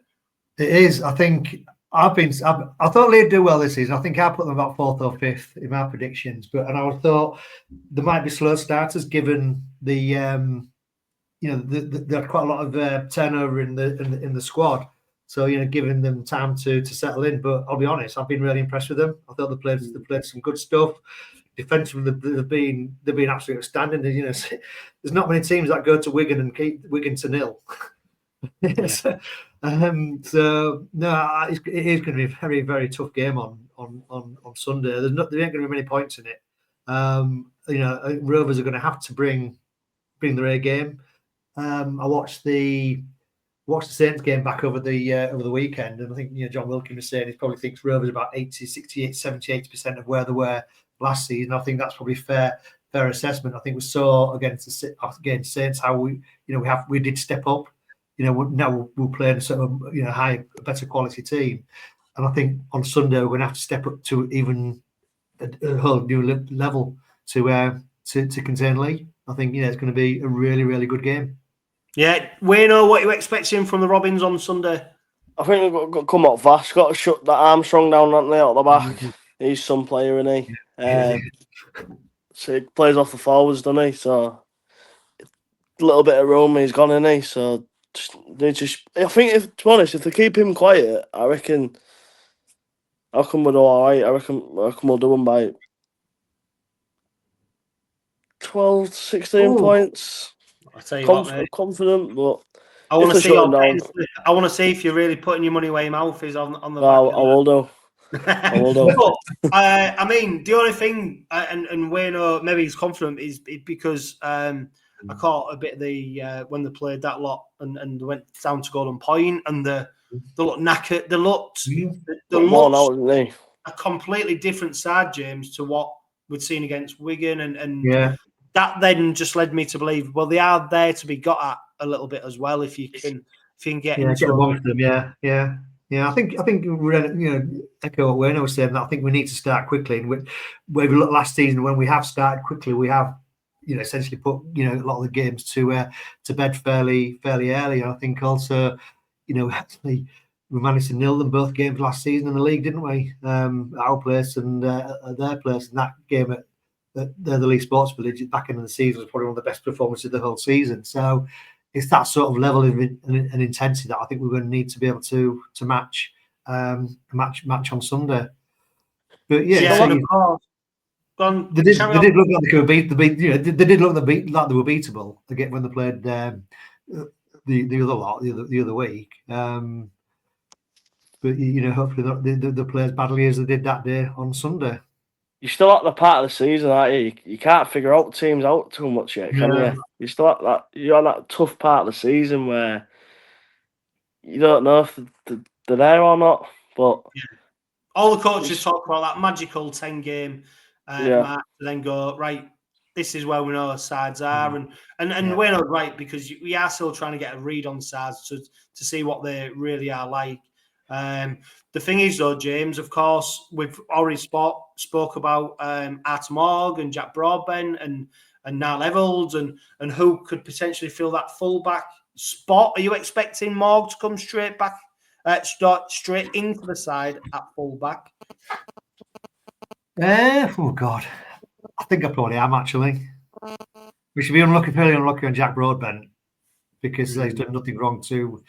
It is. I think I thought Leigh would do well this season. I think I put them about 4th or 5th in my predictions. And I thought there might be slow starters given the they had quite a lot of turnover in the squad. So giving them time to settle in. But I'll be honest, I've been really impressed with them. I thought they played some good stuff. Defensively, they've been absolutely outstanding. There's not many teams that go to Wigan and keep Wigan to 0. So no, it is going to be a very, very tough game on Sunday. There ain't going to be many points in it. I think Rovers are going to have to bring their A game. I watched the Saints game back over the weekend, and I think John Wilkin was saying he probably thinks Rovers about 80% of where they were last season. I think that's probably fair assessment. I think we saw against Saints how we did step up. Now we'll play in a sort of better quality team, and I think on Sunday we're going to have to step up to even a whole new level to contain Leigh. I think it's going to be a really, really good game. Yeah, Waino, what are you expecting from the Robins on Sunday? I think they've got to come up fast. Got to shut that Armstrong down, haven't they, out the back? He's some player, isn't he? So he plays off the forwards, doesn't he? So a little bit of room, he's gone, isn't he? So I think, to be honest, if they keep him quiet, I reckon we'll do all right. I reckon we'll do them by 12, 16 points. I'll tell you what, mate. Confident, but I want to see if you're really putting your money where your mouth is on the. I will do. I will do. But, I mean, the only thing, and Waino maybe he's confident is because I caught a bit of the when they played that lot and went down to Golden Point and they looked knackered. They looked a completely different side, James, to what we'd seen against Wigan, and that then just led me to believe, well, they are there to be got at a little bit as well if you can get into amongst them. I think we're echo what Waino was saying, that I think we need to start quickly. And where we looked last season, when we have started quickly, we have essentially put a lot of the games to bed fairly early. And I think also actually we managed to nil them both games last season in the league, didn't we? Our place and their place, and that game at the Leigh Sports Village back end of the season was probably one of the best performances of the whole season. So it's that sort of level of and intensity that I think we're going to need to be able to match on Sunday. But they did look like they could beat they did look like they were beatable again when they played the other lot the other week. But hopefully they play as badly as they did that day on Sunday. You're still at the part of the season, aren't you? You can't figure out teams out too much yet, can you? You're still at that. You're on that tough part of the season where you don't know if they're there or not. But all the coaches talk about that magical 10-game match, and then go right. This is where we know our sides are, and we're not right because we are still trying to get a read on sides to see what they really are like. The thing is, though, James, of course, we've already spoke about Arthur Morgue and Jack Broadbent and Niall Evalds and who could potentially fill that fullback spot. Are you expecting Morgue to come straight into the side at fullback? Oh God, I think I probably am actually. We should be fairly unlucky on Jack Broadbent because he's done nothing wrong to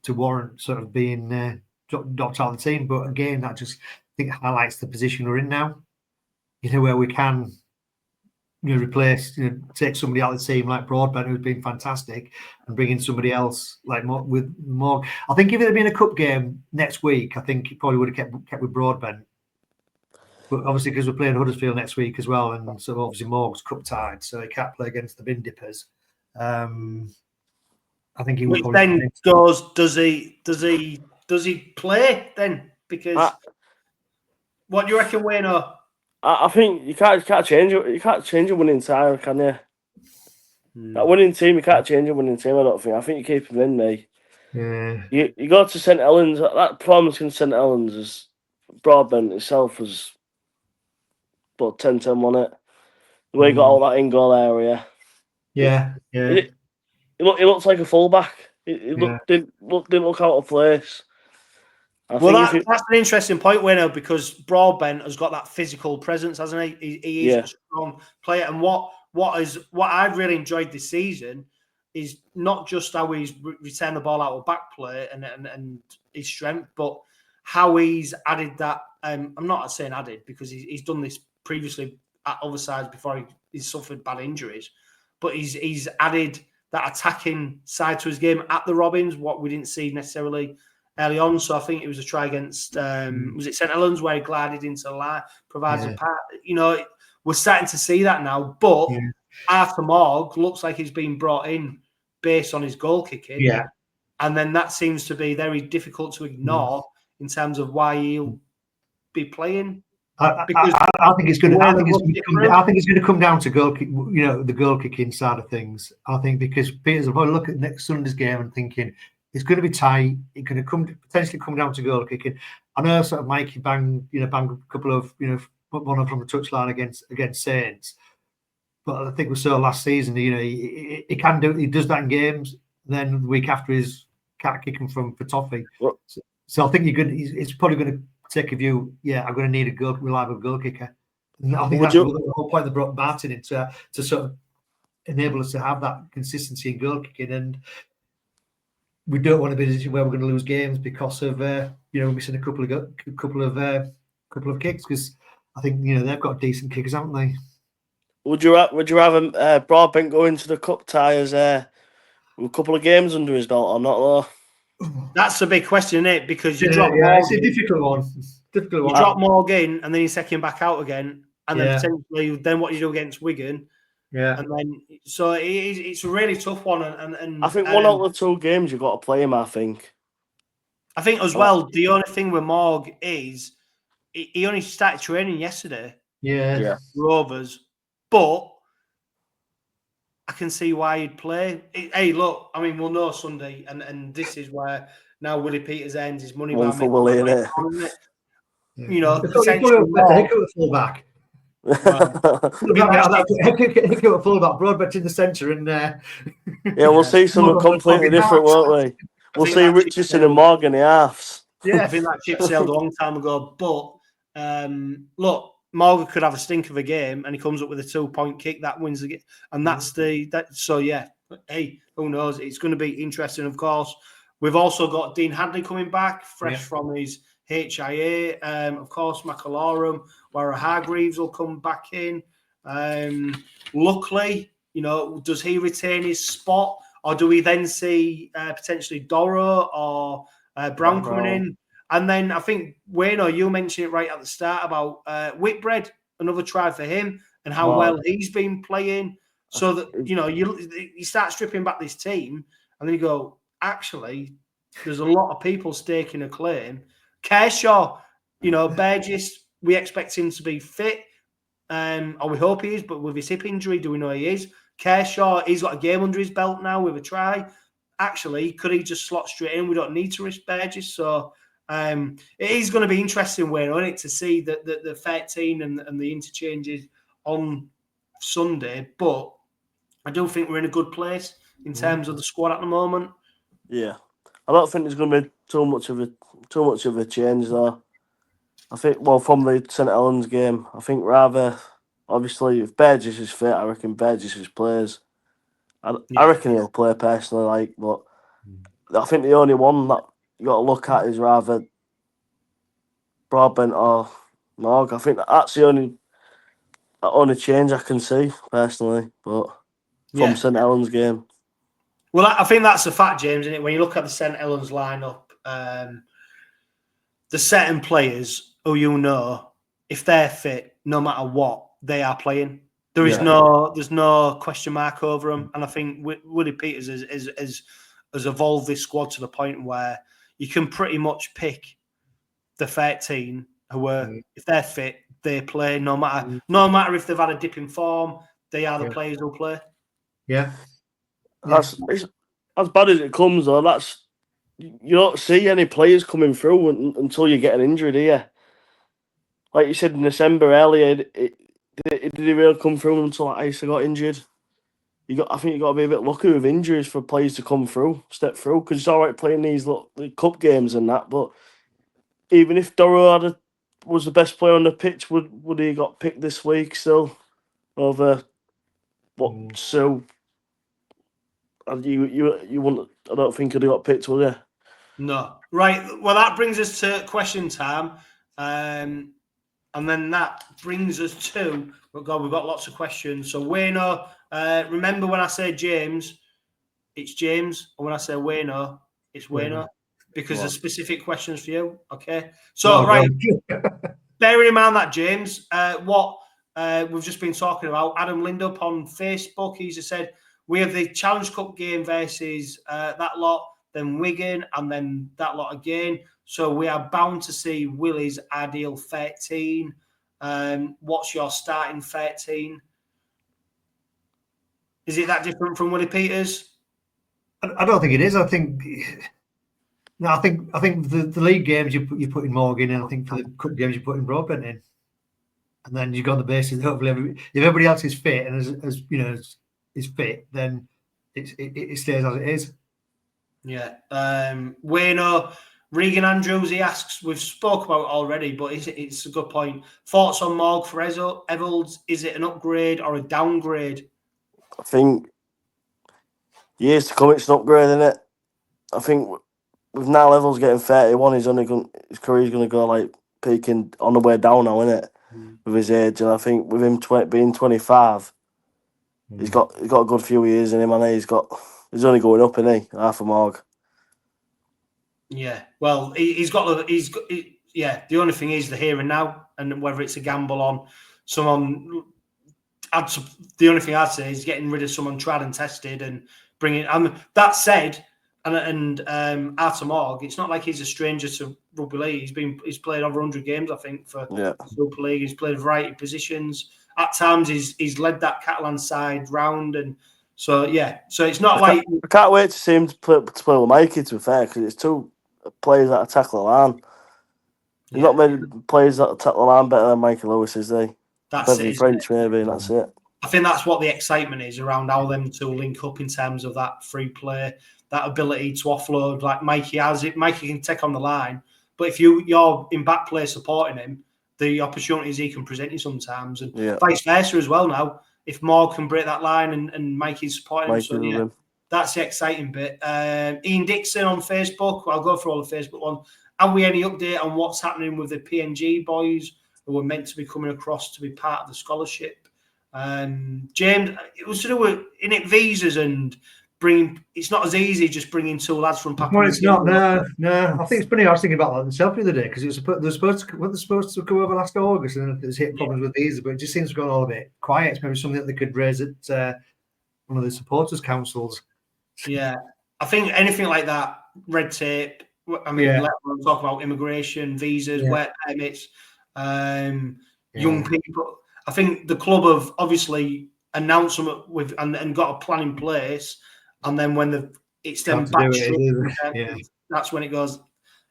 warrant sort of being dropped out of the team. But again, that just highlights the position we're in now. Where we can replace, take somebody out of the team like Broadbent, who's been fantastic, and bring in somebody else like with Morgue. I think if it had been a cup game next week, I think it probably would have kept with Broadbent. But obviously, because we're playing Huddersfield next week as well, and so obviously Morgue's cup tied, so he can't play against the Bin Dippers. I think he Which will. then does he play then? Because what do you reckon, Waino? I think you can't change it. You can't change a winning tie, can you? That winning team, you can't change a winning team. I don't think. I think you keep him in, mate. Yeah. You go to St Helens. That performance in St Helens is Broadbent itself was about 10-10, wasn't it? The way he got all that in goal area. Yeah. He looks like a fullback. He didn't look out of place. That's an interesting point, Waino, because Broadbent has got that physical presence, hasn't he? He is a strong player, and what I've really enjoyed this season is not just how he's returned the ball out of back play and his strength, but how he's added that. I'm not saying added because he's done this previously at other sides before he's suffered bad injuries, but he's added that attacking side to his game at the Robins, what we didn't see necessarily early on. So I think it was a try against was it St Helens where he glided into the line, provides a pass. You know, we're starting to see that now. But after Morgue looks like he's been brought in based on his goal kicking. Yeah. And then that seems to be very difficult to ignore in terms of why he'll be playing. I think it's going to. I think it's going to come down to goal. You know, the goal kicking side of things. I think because Peters will probably look at next Sunday's game and thinking it's going to be tight. It's going to potentially come down to goal kicking. I know sort of Mikey banged a couple of one from the touchline against Saints, but I think we saw last season. You know, he can do. He does that in games. Then the week after he's cat kicking for toffee. So I think it's probably going to take a view. Yeah, I'm going to need a reliable goal kicker. And I think that's the whole point they brought Martin in to sort of enable us to have that consistency in goal kicking. And we don't want to be in a position where we're going to lose games because of missing a couple of kicks, because I think they've got decent kickers, haven't they? Would you rather Broadbent go into the cup Tyres with a couple of games under his belt or not though? That's a big question, isn't it? Because you drop Morgue. It's a difficult one. You drop Morgue in and then you take him back out again, and then potentially then what you do against Wigan. Yeah, and then so it's a really tough one. And I think one out of the 2 games you've got to play him. I think as well. The only thing with Morgue is he only started training yesterday. Yeah. Rovers, but I can see why he'd play. Hey, look, I mean, we'll know Sunday, and this is where now Willie Peters earns his money. One for Willie, isn't it? You know, the fullback. He got a fullback, Broadbent in the centre, and we'll see something completely different, won't we? We'll see Richardson and Morgue in the halves. Yeah, I think that ship sailed a long time ago. But look, Morgan could have a stink of a game, and he comes up with a 2-point kick that wins the game, and that's So yeah, hey, who knows? It's going to be interesting. Of course, we've also got Dean Hadley coming back, fresh from his HIA. Of course, McAlorum, Wara Hargreaves will come back in. Luckily, does he retain his spot, or do we then see potentially Doro or Brown coming in? And then I think, Waino, you mentioned it right at the start about Whitbread, another try for him, and how well he's been playing. So that, you start stripping back this team, and then you go, actually, there's a lot of people staking a claim. Kershaw, Burgess, we expect him to be fit, or we hope he is, but with his hip injury, do we know he is? Kershaw, he's got a game under his belt now with a try. Actually, could he just slot straight in? We don't need to risk Burgess. So it is going to be interesting, isn't it, to see the 13 and the interchanges on Sunday. But I do think we're in a good place in terms of the squad at the moment. Yeah, I don't think there's going to be too much of a change though. I think, from the St Helens game, I think rather, obviously, if Burgess is fit, I reckon Burgess plays. I reckon he'll play personally, but I think the only one that you got to look at is rather Broadbent or Morgue. I think that's the only change I can see personally, but from St Helens game. Well, I think that's a fact, James, isn't it? When you look at the St Helens lineup, the certain players who if they're fit, no matter what, they are playing. There's no question mark over him, and I think Willie Peters has evolved this squad to the point where you can pretty much pick the 13 who are, if they're fit, they play no matter if they've had a dip in form. They are the players who play. Yeah, That's as bad as it comes though. You don't see any players coming through until you get an injury, do you? Like you said in December earlier, did it really come through until 𝗪𝗂𝗧 got injured? I think you got to be a bit lucky with injuries for players to come through, step through. Because it's all right playing these cup games and that, but even if 𝗲𝗏 was the best player on the pitch, would he got picked this week still over 𝗀𝗃? And you wouldn't. I don't think he'd have got picked, would you? No. Right. Well, that brings us to question time, and then that brings us to. Oh God, we've got lots of questions. So Waino, remember when I say James, it's James, and when I say Waino, it's Waino, because there's specific questions for you. Okay. So right, bearing in mind that James, what we've just been talking about, Adam Lindup on Facebook, he's just said we have the Challenge Cup game versus that lot, then Wigan, and then that lot again. So we are bound to see Willie's ideal 13. What's your starting 13? Is it that different from Willie Peters? I don't think it is. I think the league games you put in Morgue in, and I think for the cup games you put in Broadbent in, and then you got on the basis hopefully if everybody else is fit and as you know is fit, then it stays as it is. Yeah. Waino, Regan Andrews, he asks, we've spoke about it already, but it's a good point. Thoughts on Morgue for Evalds? Is it an upgrade or a downgrade? I think years to come, it's an upgrade, isn't it? I think with Niall Evalds getting 31, his career's going to go like peaking on the way down now, isn't it? With his age, and I think with him being 25, he's got a good few years in him, and he's only going up, isn't he? Half a Morgue. Yeah, well, he's got. Yeah, the only thing is the here and now, and whether it's a gamble on someone. The only thing I'd say is getting rid of someone tried and tested and bringing. That said, and Artur Morgue, it's not like he's a stranger to rugby league. He's played over 100 games, I think, for Super League. He's played a variety of positions. At times, he's led that Catalan side round, and so yeah. So it's not I can't wait to see him to play with Mikey. To be fair, because it's two players that attack the line. There's not many players that attack the line better than Mikey Lewis, is they? That's it. French, maybe, and that's it. I think that's what the excitement is around how them two link up in terms of that free play, that ability to offload like Mikey has it. Mikey can take on the line, but if you're in back play supporting him, the opportunities he can present you sometimes, and vice versa as well now. If Morgue can break that line and Mikey's supporting him, so that's the exciting bit. Ian Dixon on Facebook, I'll go through all the Facebook ones. Have we any update on what's happening with the PNG boys who were meant to be coming across to be part of the scholarship? James, it was to do with visas and bringing. It's not as easy just bringing two lads from Papua. Well, it's not. No. I think it's funny. I was thinking about that myself the other day because they're supposed to come over last August, and then there's hit problems with visas, but it just seems to go all a bit quiet. It's maybe something that they could raise at one of the supporters' councils. Yeah, I think anything like that, red tape. I mean, let alone talk about immigration, visas, work permits, young people. I think the club have obviously announced them with and got a plan in place, and then when it's then back, that's when it goes.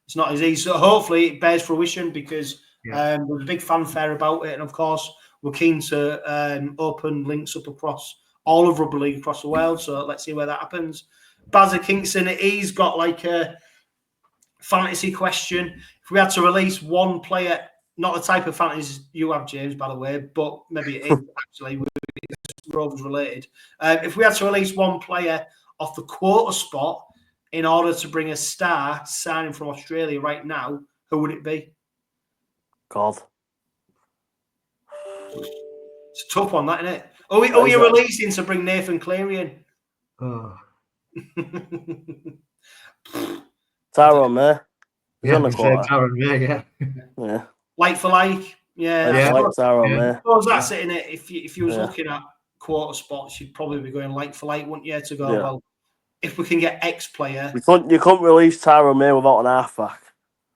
It's not as easy. So hopefully it bears fruition because there's a big fanfare about it, and of course we're keen to open links up across all of rugby league across the world. So let's see where that happens. Bazza Kingston, he's got like a fantasy question. If we had to release one player, not the type of fantasy you have, James, by the way, but maybe it is actually Rovers related. If we had to release one player off the quota spot in order to bring a star signing from Australia right now, who would it be? God. It's a tough one, that, isn't it? Oh, you're releasing to bring Nathan Cleary in. Oh. Tyrone there. Tyrone there, yeah. Like for like, Yeah, I like Tyrone May. I suppose that's it, innit? If you was looking at quarter spots, you'd probably be going like for like, wouldn't you? To go, well, if we can get X player. You couldn't release Tyrone May without an halfback.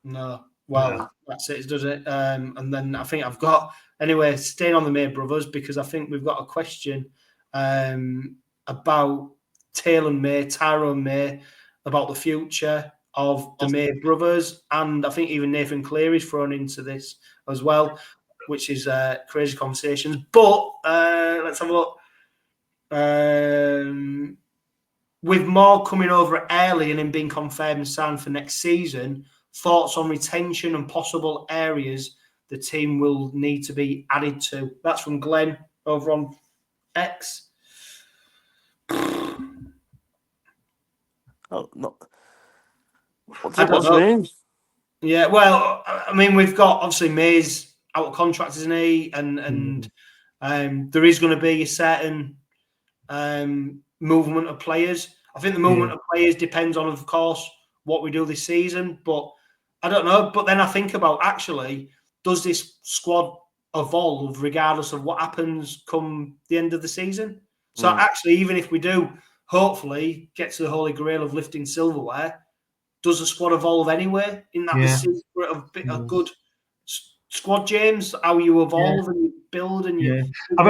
No. Well, that's it, does it? And then I think I've got, anyway, staying on the May brothers, because I think we've got a question about Tyrone May, about the future of the May brothers. And I think even Nathan Cleary's thrown into this as well, which is crazy conversations. But let's have a look. With Morgue coming over early and him being confirmed and signed for next season, thoughts on retention and possible areas the team will need to be added to? That's from Glenn over on X. Oh, no. What's it mean? Yeah, well, I mean, we've got obviously May's out of contract, isn't he? And there is going to be a certain movement of players. I think the movement of players depends on, of course, what we do this season. But I don't know. But then I think about, actually, does this squad evolve regardless of what happens come the end of the season? So actually, even if we do hopefully get to the holy grail of lifting silverware, does the squad evolve anyway? In that the secret of a good squad, James, how you evolve and you build and you. I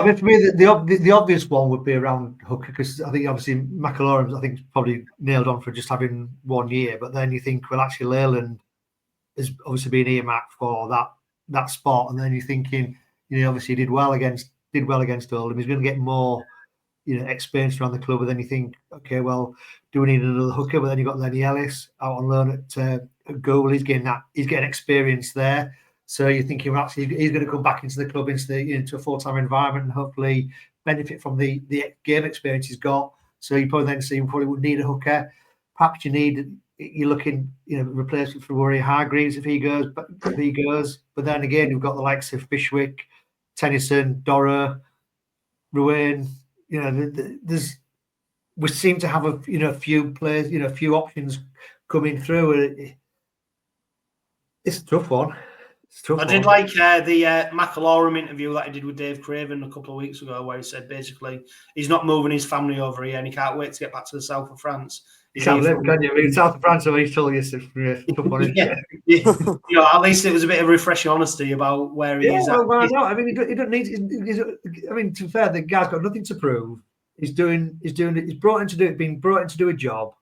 mean, for me, the obvious one would be around hooker, because I think obviously 𝗂𝗂𝗏𝗏, I think, probably nailed on for just having 1 year. But then you think, well, actually, Leyland is obviously being earmarked for that spot, and then you're thinking, obviously he did well against Oldham. He's going to get more, experience around the club. And then you think, okay, well, do we need another hooker? But then you've got Lenny Ellis out on loan at goal. He's getting experience there. So you're thinking, well, actually, he's going to come back into the club, into a full-time environment, and hopefully benefit from the game experience he's got. So you probably then see you probably would need a hooker. Perhaps you're looking, replacement for 𝗀𝗃𝗄𝗃 if he goes. But then again, you've got the likes of Fishwick, Tennyson, Dora, Ruane. We seem to have a few players, a few options coming through. It's a tough one. I did like the 𝗂𝗏𝗏𝗏 interview that he did with Dave Craven a couple of weeks ago, where he said basically he's not moving his family over here and he can't wait to get back to the south of France. You can't live, can you? I mean, south of France, so he's told you tough one. At least it was a bit of refreshing honesty about where he is. Well, why not? I mean, he don't need. I mean, to be fair, the guy's got nothing to prove. He's doing it. He's being brought in to do a job,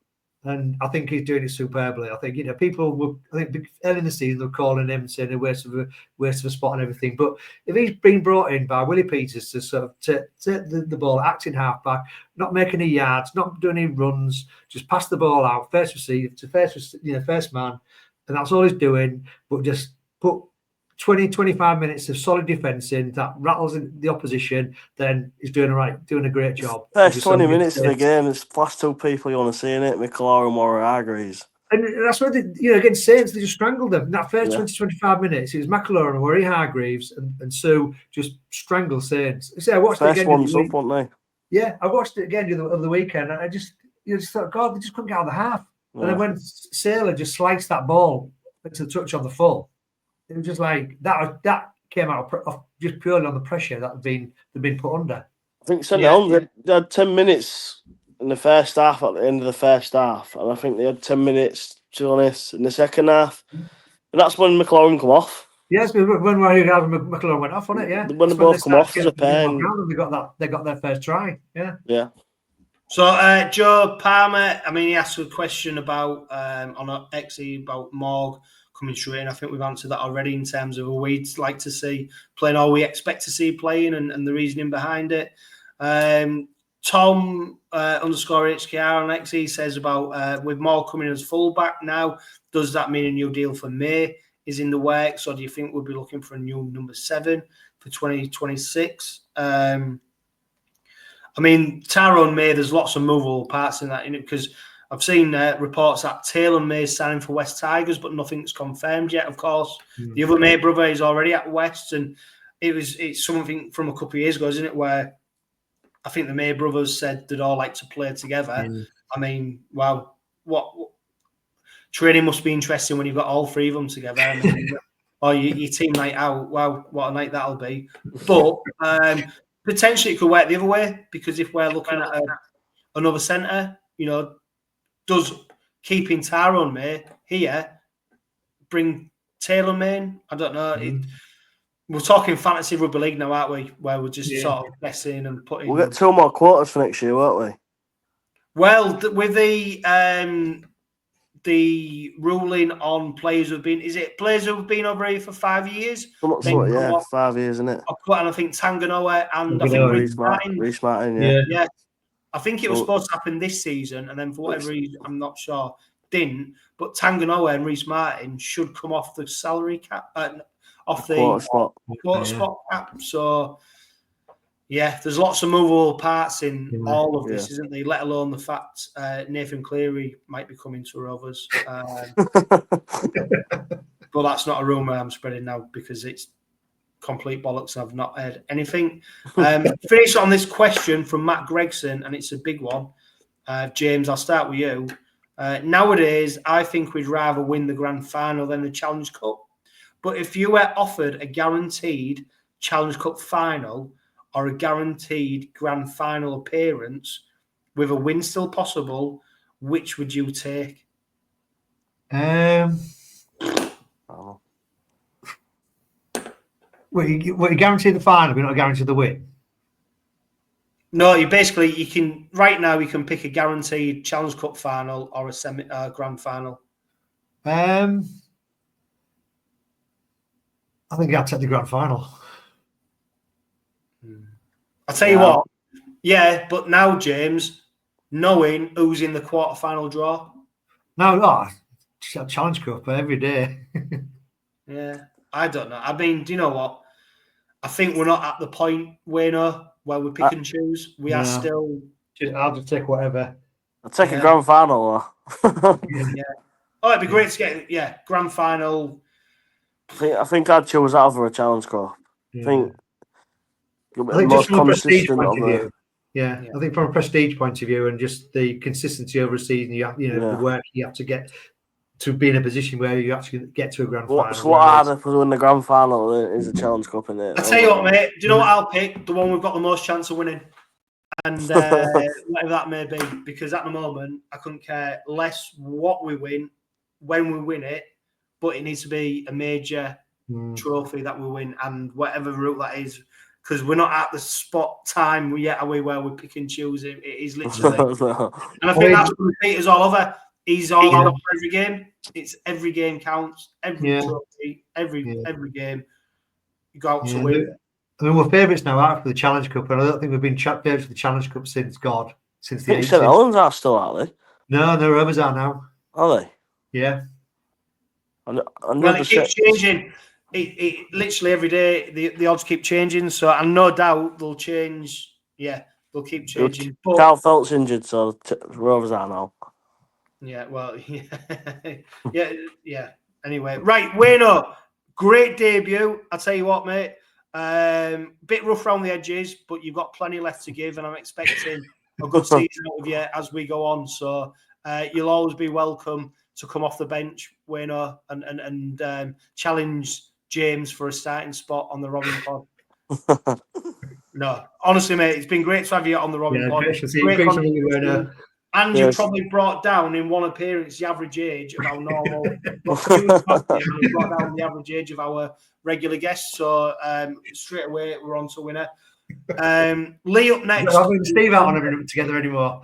and I think he's doing it superbly. I think people were. I think early in the season they were calling him saying a waste of a spot and everything. But if he's been brought in by Willie Peters to sort of take the ball, acting halfback, not making any yards, not doing any runs, just pass the ball out, first receive to first man, and that's all he's doing. But just put 20-25 minutes of solid defence in that rattles the opposition, then he's doing a great job. First 20 minutes of the game, it's last two people you want to see in it, 𝗂𝗂𝗏𝗏𝗏 and 𝗁𝗏𝗏𝗏. And that's where against Saints, they just strangled them. In that first 20-25 minutes, it was 𝗂𝗂𝗏𝗏𝗏𝗏 and 𝗁𝗏𝗏𝗏 and Sue just strangled Saints. I watched it again. One's up, weren't they? Yeah, I watched it again over the weekend, and I just thought, God, they just couldn't get out of the half. And then when Sailor just sliced that ball to the touch on the full, it was just like that came out of just purely on the pressure that they've been put under. I think they had 10 minutes in the first half at the end of the first half, and I think they had 10 minutes, to be honest, in the second half. And that's when 𝗂𝗂𝗏𝗏𝗏 come off. Yes, when 𝗂𝗂𝗏𝗏𝗏𝗏 went off on it, yeah. When the ball come off as a pair. They got their first try, yeah. Yeah. So Joe Palmer, I mean, he asked a question about on 𝗀𝗃𝗄𝗃 about Morgue coming straight in. I think we've answered that already in terms of who we'd like to see playing, or we expect to see playing, and the reasoning behind it. Tom _HKR on X, he says about with Morgue coming as fullback now, does that mean a new deal for May is in the works, or do you think we'll be looking for a new number 7 for 2026? I mean, Tyrone May, there's lots of movable parts in that, because I've seen reports that Taylor May is signing for West Tigers, but nothing's confirmed yet, of course. The other May brother is already at West, and it's something from a couple of years ago, isn't it, where I think the May brothers said they'd all like to play together. I mean, wow, what training must be interesting when you've got all three of them together. I mean, or your team night out. Wow, what a night that'll be! But potentially it could work the other way, because if we're looking at another centre, does keeping Tyrone May here bring Taylor May in? I don't know. We're talking fantasy rugby league now, aren't we? Where we're just sort of guessing and putting. We'll get 2 more quarters for next year, won't we? Well, with the ruling on players who've been, is it players who've been over here for 5 years? Somewhat, 5 years, isn't it? And I think Tanganoa and I think Reece Martin, yeah. I think it was supposed to happen this season, and then for whatever reason, I'm not sure, didn't. But Tanganoa and Reece Martin should come off the salary cap, off the quarter spot cap. So, yeah, there's lots of movable parts in all of this, isn't there? Let alone the fact Nathan Cleary might be coming to Rovers. But that's not a rumour I'm spreading now, because it's complete bollocks. I've not heard anything. Finish on this question from Matt Gregson, and it's a big one. James, I'll start with you. Nowadays, I think we'd rather win the grand final than the Challenge Cup. But if you were offered a guaranteed Challenge Cup final or a guaranteed grand final appearance with a win still possible, which would you take? Well, you guarantee the final, but not guarantee the win. No, you can right now. You can pick a guaranteed Challenge Cup final or a grand final. I think I'd take the grand final. I'll tell you what. Yeah, but now, James, knowing who's in the quarter-final draw. No, Challenge Cup every day. Yeah, I don't know. I mean, do you know what? I think we're not at the point, Waino, where we pick and choose. We are still. I'll just take whatever. I'll take a grand final. Yeah. Oh, it'd be great to get grand final. I think I'd choose that over a Challenge Cup. Yeah. I think just from a prestige point of view. Yeah, I think from a prestige point of view and just the consistency over a season, the work you have to get to be in a position where you actually get to a grand final. What's harder for win the grand final is a Challenge Cup, in it. I tell you what, mate. Do you know what I'll pick? The one we've got the most chance of winning, and whatever that may be. Because at the moment, I couldn't care less what we win, when we win it, but it needs to be a major trophy that we win, and whatever route that is. Because we're not at the spot time yet, are we, where we pick and choose it? It is literally. And I think that's what Peter's all over. He's all over for every game. It's every game counts. Every trophy, every game. You go out to win. I mean, we're favourites now out for the Challenge Cup, and I don't think we've been favourites for the Challenge Cup since the 80s. St Helens are still, are they? No, Rovers are now. Are they? Yeah. Well, it keeps changing. It literally every day the odds keep changing, so and no doubt they'll change. Yeah, they'll keep changing. Carl Felt's injured, so Rovers are now. Yeah, well, yeah. Anyway, right, Waino, great debut. I'll tell you what, mate. Bit rough around the edges, but you've got plenty left to give, and I'm expecting a good season out of you as we go on. So you'll always be welcome to come off the bench, Waino, and challenge James for a starting spot on the Robin Pod. No, honestly, mate, it's been great to have you on the Robin Pod. And you probably brought down in one appearance the average age of our normal. Brought down the average age of our regular guests. So straight away we're on to winner. Leigh up next. We're having Steve out on together anymore.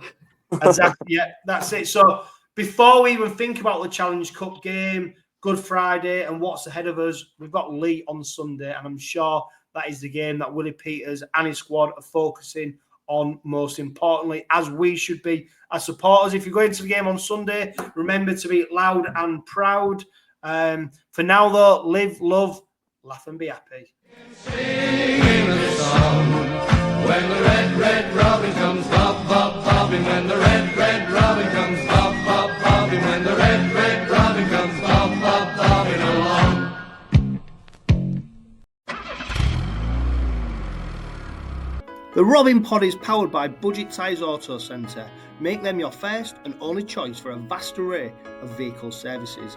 Exactly. Yeah, that's it. So before we even think about the Challenge Cup game, Good Friday, and what's ahead of us, we've got Leigh on Sunday, and I'm sure that is the game that Willie Peters and his squad are focusing on most importantly, as we should be as supporters. If you're going to the game on Sunday, remember to be loud and proud. For now, though, live, love, laugh and be happy. Singing a song. When the red robin comes bobbing, when the red robin comes bobbing, when the red robin comes bobbing along. The Robin Pod is powered by Budget Tyres Autocentre. Make them your first and only choice for a vast array of vehicle services.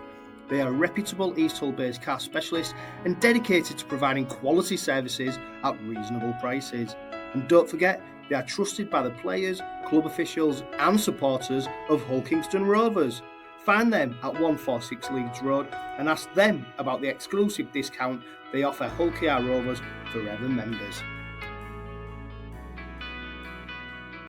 They are reputable East Hull-based car specialists and dedicated to providing quality services at reasonable prices. And don't forget, they are trusted by the players, club officials and supporters of Hull Kingston Rovers. Find them at 146 Leeds Road and ask them about the exclusive discount they offer Hull KR Rovers Forever members.